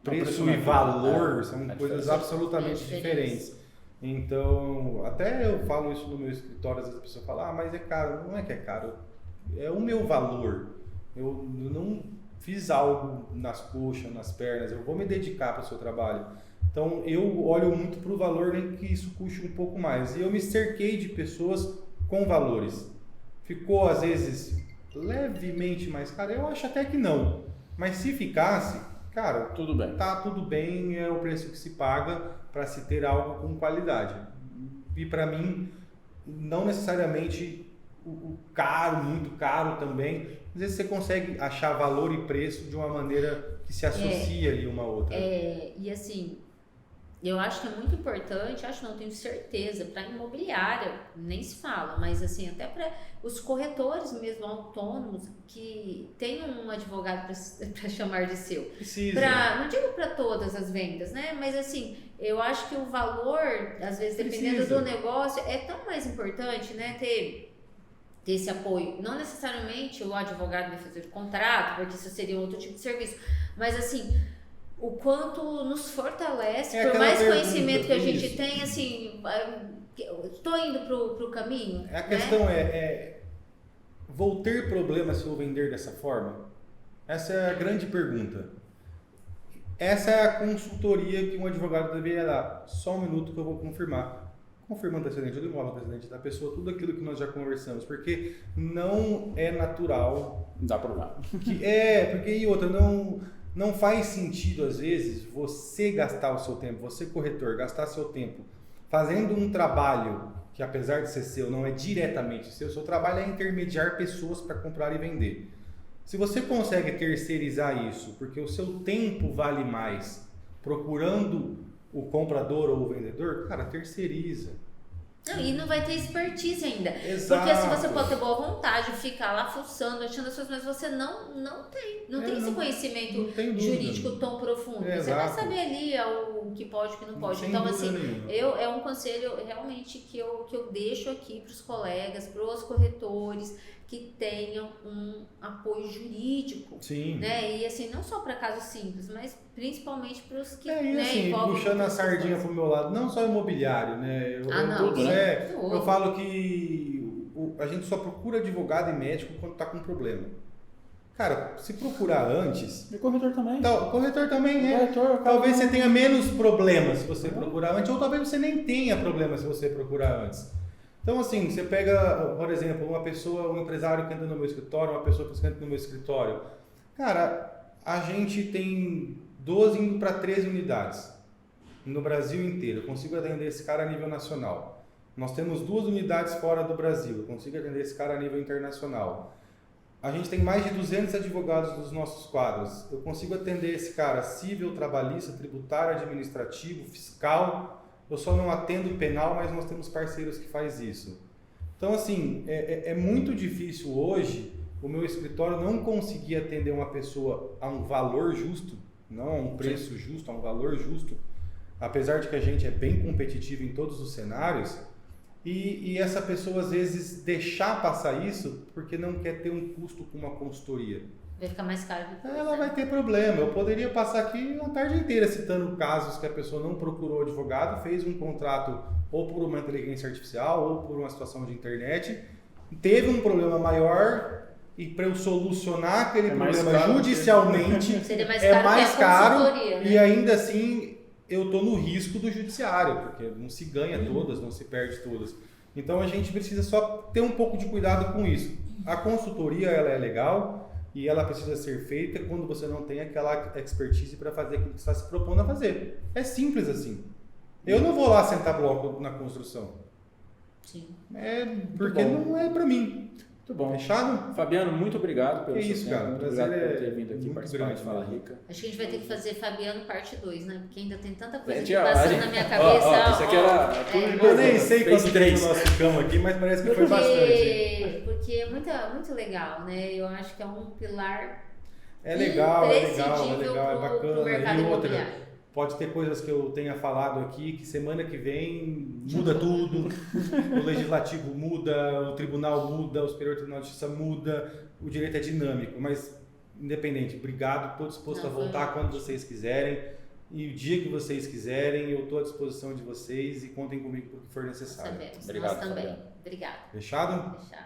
preço e valor são coisas absolutamente diferentes. Então, até eu falo isso no meu escritório, às vezes a pessoa fala, mas é caro. Não é que é caro, é o meu valor. Eu não fiz algo nas coxas, nas pernas, eu vou me dedicar para o seu trabalho. Então, eu olho muito para o valor, nem que isso custe um pouco mais. E eu me cerquei de pessoas com valores. Ficou, às vezes, levemente mais caro? Eu acho até que não. Mas se ficasse, cara, tudo bem. Tá tudo bem, é o preço que se paga para se ter algo com qualidade. E para mim, não necessariamente o caro, muito caro também. Às vezes você consegue achar valor e preço de uma maneira que se associa ali uma a outra. E assim, eu acho que é muito importante, não tenho certeza, para imobiliária, nem se fala, mas assim, até para os corretores mesmo autônomos que tenham um advogado para chamar de seu. Precisa. Não digo para todas as vendas, né? Mas assim, eu acho que o valor, às vezes, dependendo do negócio, é tão mais importante, né? Ter esse apoio. Não necessariamente o advogado vai fazer o contrato, porque isso seria outro tipo de serviço. Mas assim, o quanto nos fortalece, por mais conhecimento que a gente tem, assim, estou indo pro caminho. A questão vou ter problema se eu vender dessa forma? Essa é a grande pergunta. Essa é a consultoria que um advogado deveria dar. Só um minuto que eu vou confirmar. Confirmando o antecedente do imóvel, o antecedente da pessoa, tudo aquilo que nós já conversamos. Porque não é natural. Dá problema. Porque e outra, não faz sentido, às vezes, você gastar o seu tempo, você corretor, gastar seu tempo fazendo um trabalho que, apesar de ser seu, não é diretamente seu. Seu trabalho é intermediar pessoas para comprar e vender. Se você consegue terceirizar isso, porque o seu tempo vale mais procurando o comprador ou o vendedor, cara, terceiriza. E não vai ter expertise ainda. Exato. Porque se você pode ter boa vontade, ficar lá fuçando, achando as coisas, mas você não tem esse conhecimento jurídico tão profundo. Você vai saber ali o que pode e o que não pode. Então, assim, é um conselho realmente que eu deixo aqui para os colegas, para os corretores, que tenham um apoio jurídico. Sim. Né? E assim, não só para casos simples, mas principamente para os que assim, puxando a sardinha para o meu lado, não só imobiliário, né? Eu falo que a gente só procura advogado e médico quando está com problema. Cara, se procurar antes... E o corretor também. O corretor também talvez você tenha menos problemas se você procurar antes, ou talvez você nem tenha problema se você procurar antes. Então, assim, você pega, por exemplo, um empresário que entra no meu escritório, uma pessoa que entra no meu escritório. Cara, a gente tem 12 indo para 13 unidades no Brasil inteiro. Eu consigo atender esse cara a nível nacional. Nós temos 2 unidades fora do Brasil, eu consigo atender esse cara a nível internacional. A gente tem mais de 200 advogados nos nossos quadros. Eu consigo atender esse cara civil, trabalhista, tributário, administrativo, fiscal. Eu só não atendo penal, mas nós temos parceiros que fazem isso. Então, assim, é muito difícil hoje o meu escritório não conseguir atender uma pessoa a um valor justo, não a um preço justo, a um valor justo, apesar de que a gente é bem competitivo em todos os cenários. E essa pessoa, às vezes, deixar passar isso porque não quer ter um custo com uma consultoria. Vai ficar mais caro depois. Ela vai ter problema. Eu poderia passar aqui a tarde inteira citando casos que a pessoa não procurou advogado, fez um contrato ou por uma inteligência artificial ou por uma situação de internet, teve um problema maior e para eu solucionar aquele problema judicialmente seria mais é caro mais que a caro, consultoria, né? E ainda assim eu estou no risco do judiciário, porque não se ganha todas, não se perde todas. Então a gente precisa só ter um pouco de cuidado com isso. A consultoria ela é legal e ela precisa ser feita quando você não tem aquela expertise para fazer aquilo que você está se propondo a fazer. É simples assim. Eu não vou lá sentar bloco na construção. Sim. Porque não é para mim. Muito bom. Fechado? Fabiano, muito obrigado pelo É isso, cara. Muito Prazer obrigado por é ter vindo aqui muito participar grande, de Fala né? Rica. Acho que a gente vai ter que fazer Fabiano parte 2, né? Porque ainda tem tanta coisa Tia, passando na minha cabeça. Isso aqui era tudo Eu nem sei fez quanto 3. tempo nós ficamos aqui, mas parece que foi bastante. Porque é muito legal, né? Eu acho que é um pilar É legal, é imprescindível bacana. pro mercado E outra, imobiliário. pode ter coisas que eu tenha falado aqui que semana que vem muda tudo. O legislativo muda, o tribunal muda, o Superior Tribunal de Justiça muda, o direito é dinâmico, mas independente, obrigado, estou disposto a voltar quando vocês quiserem e o dia que vocês quiserem, eu estou à disposição de vocês e contem comigo por que for necessário. Sabemos, Obrigado, nós também. Fabiano. Obrigada. Fechado? Fechado.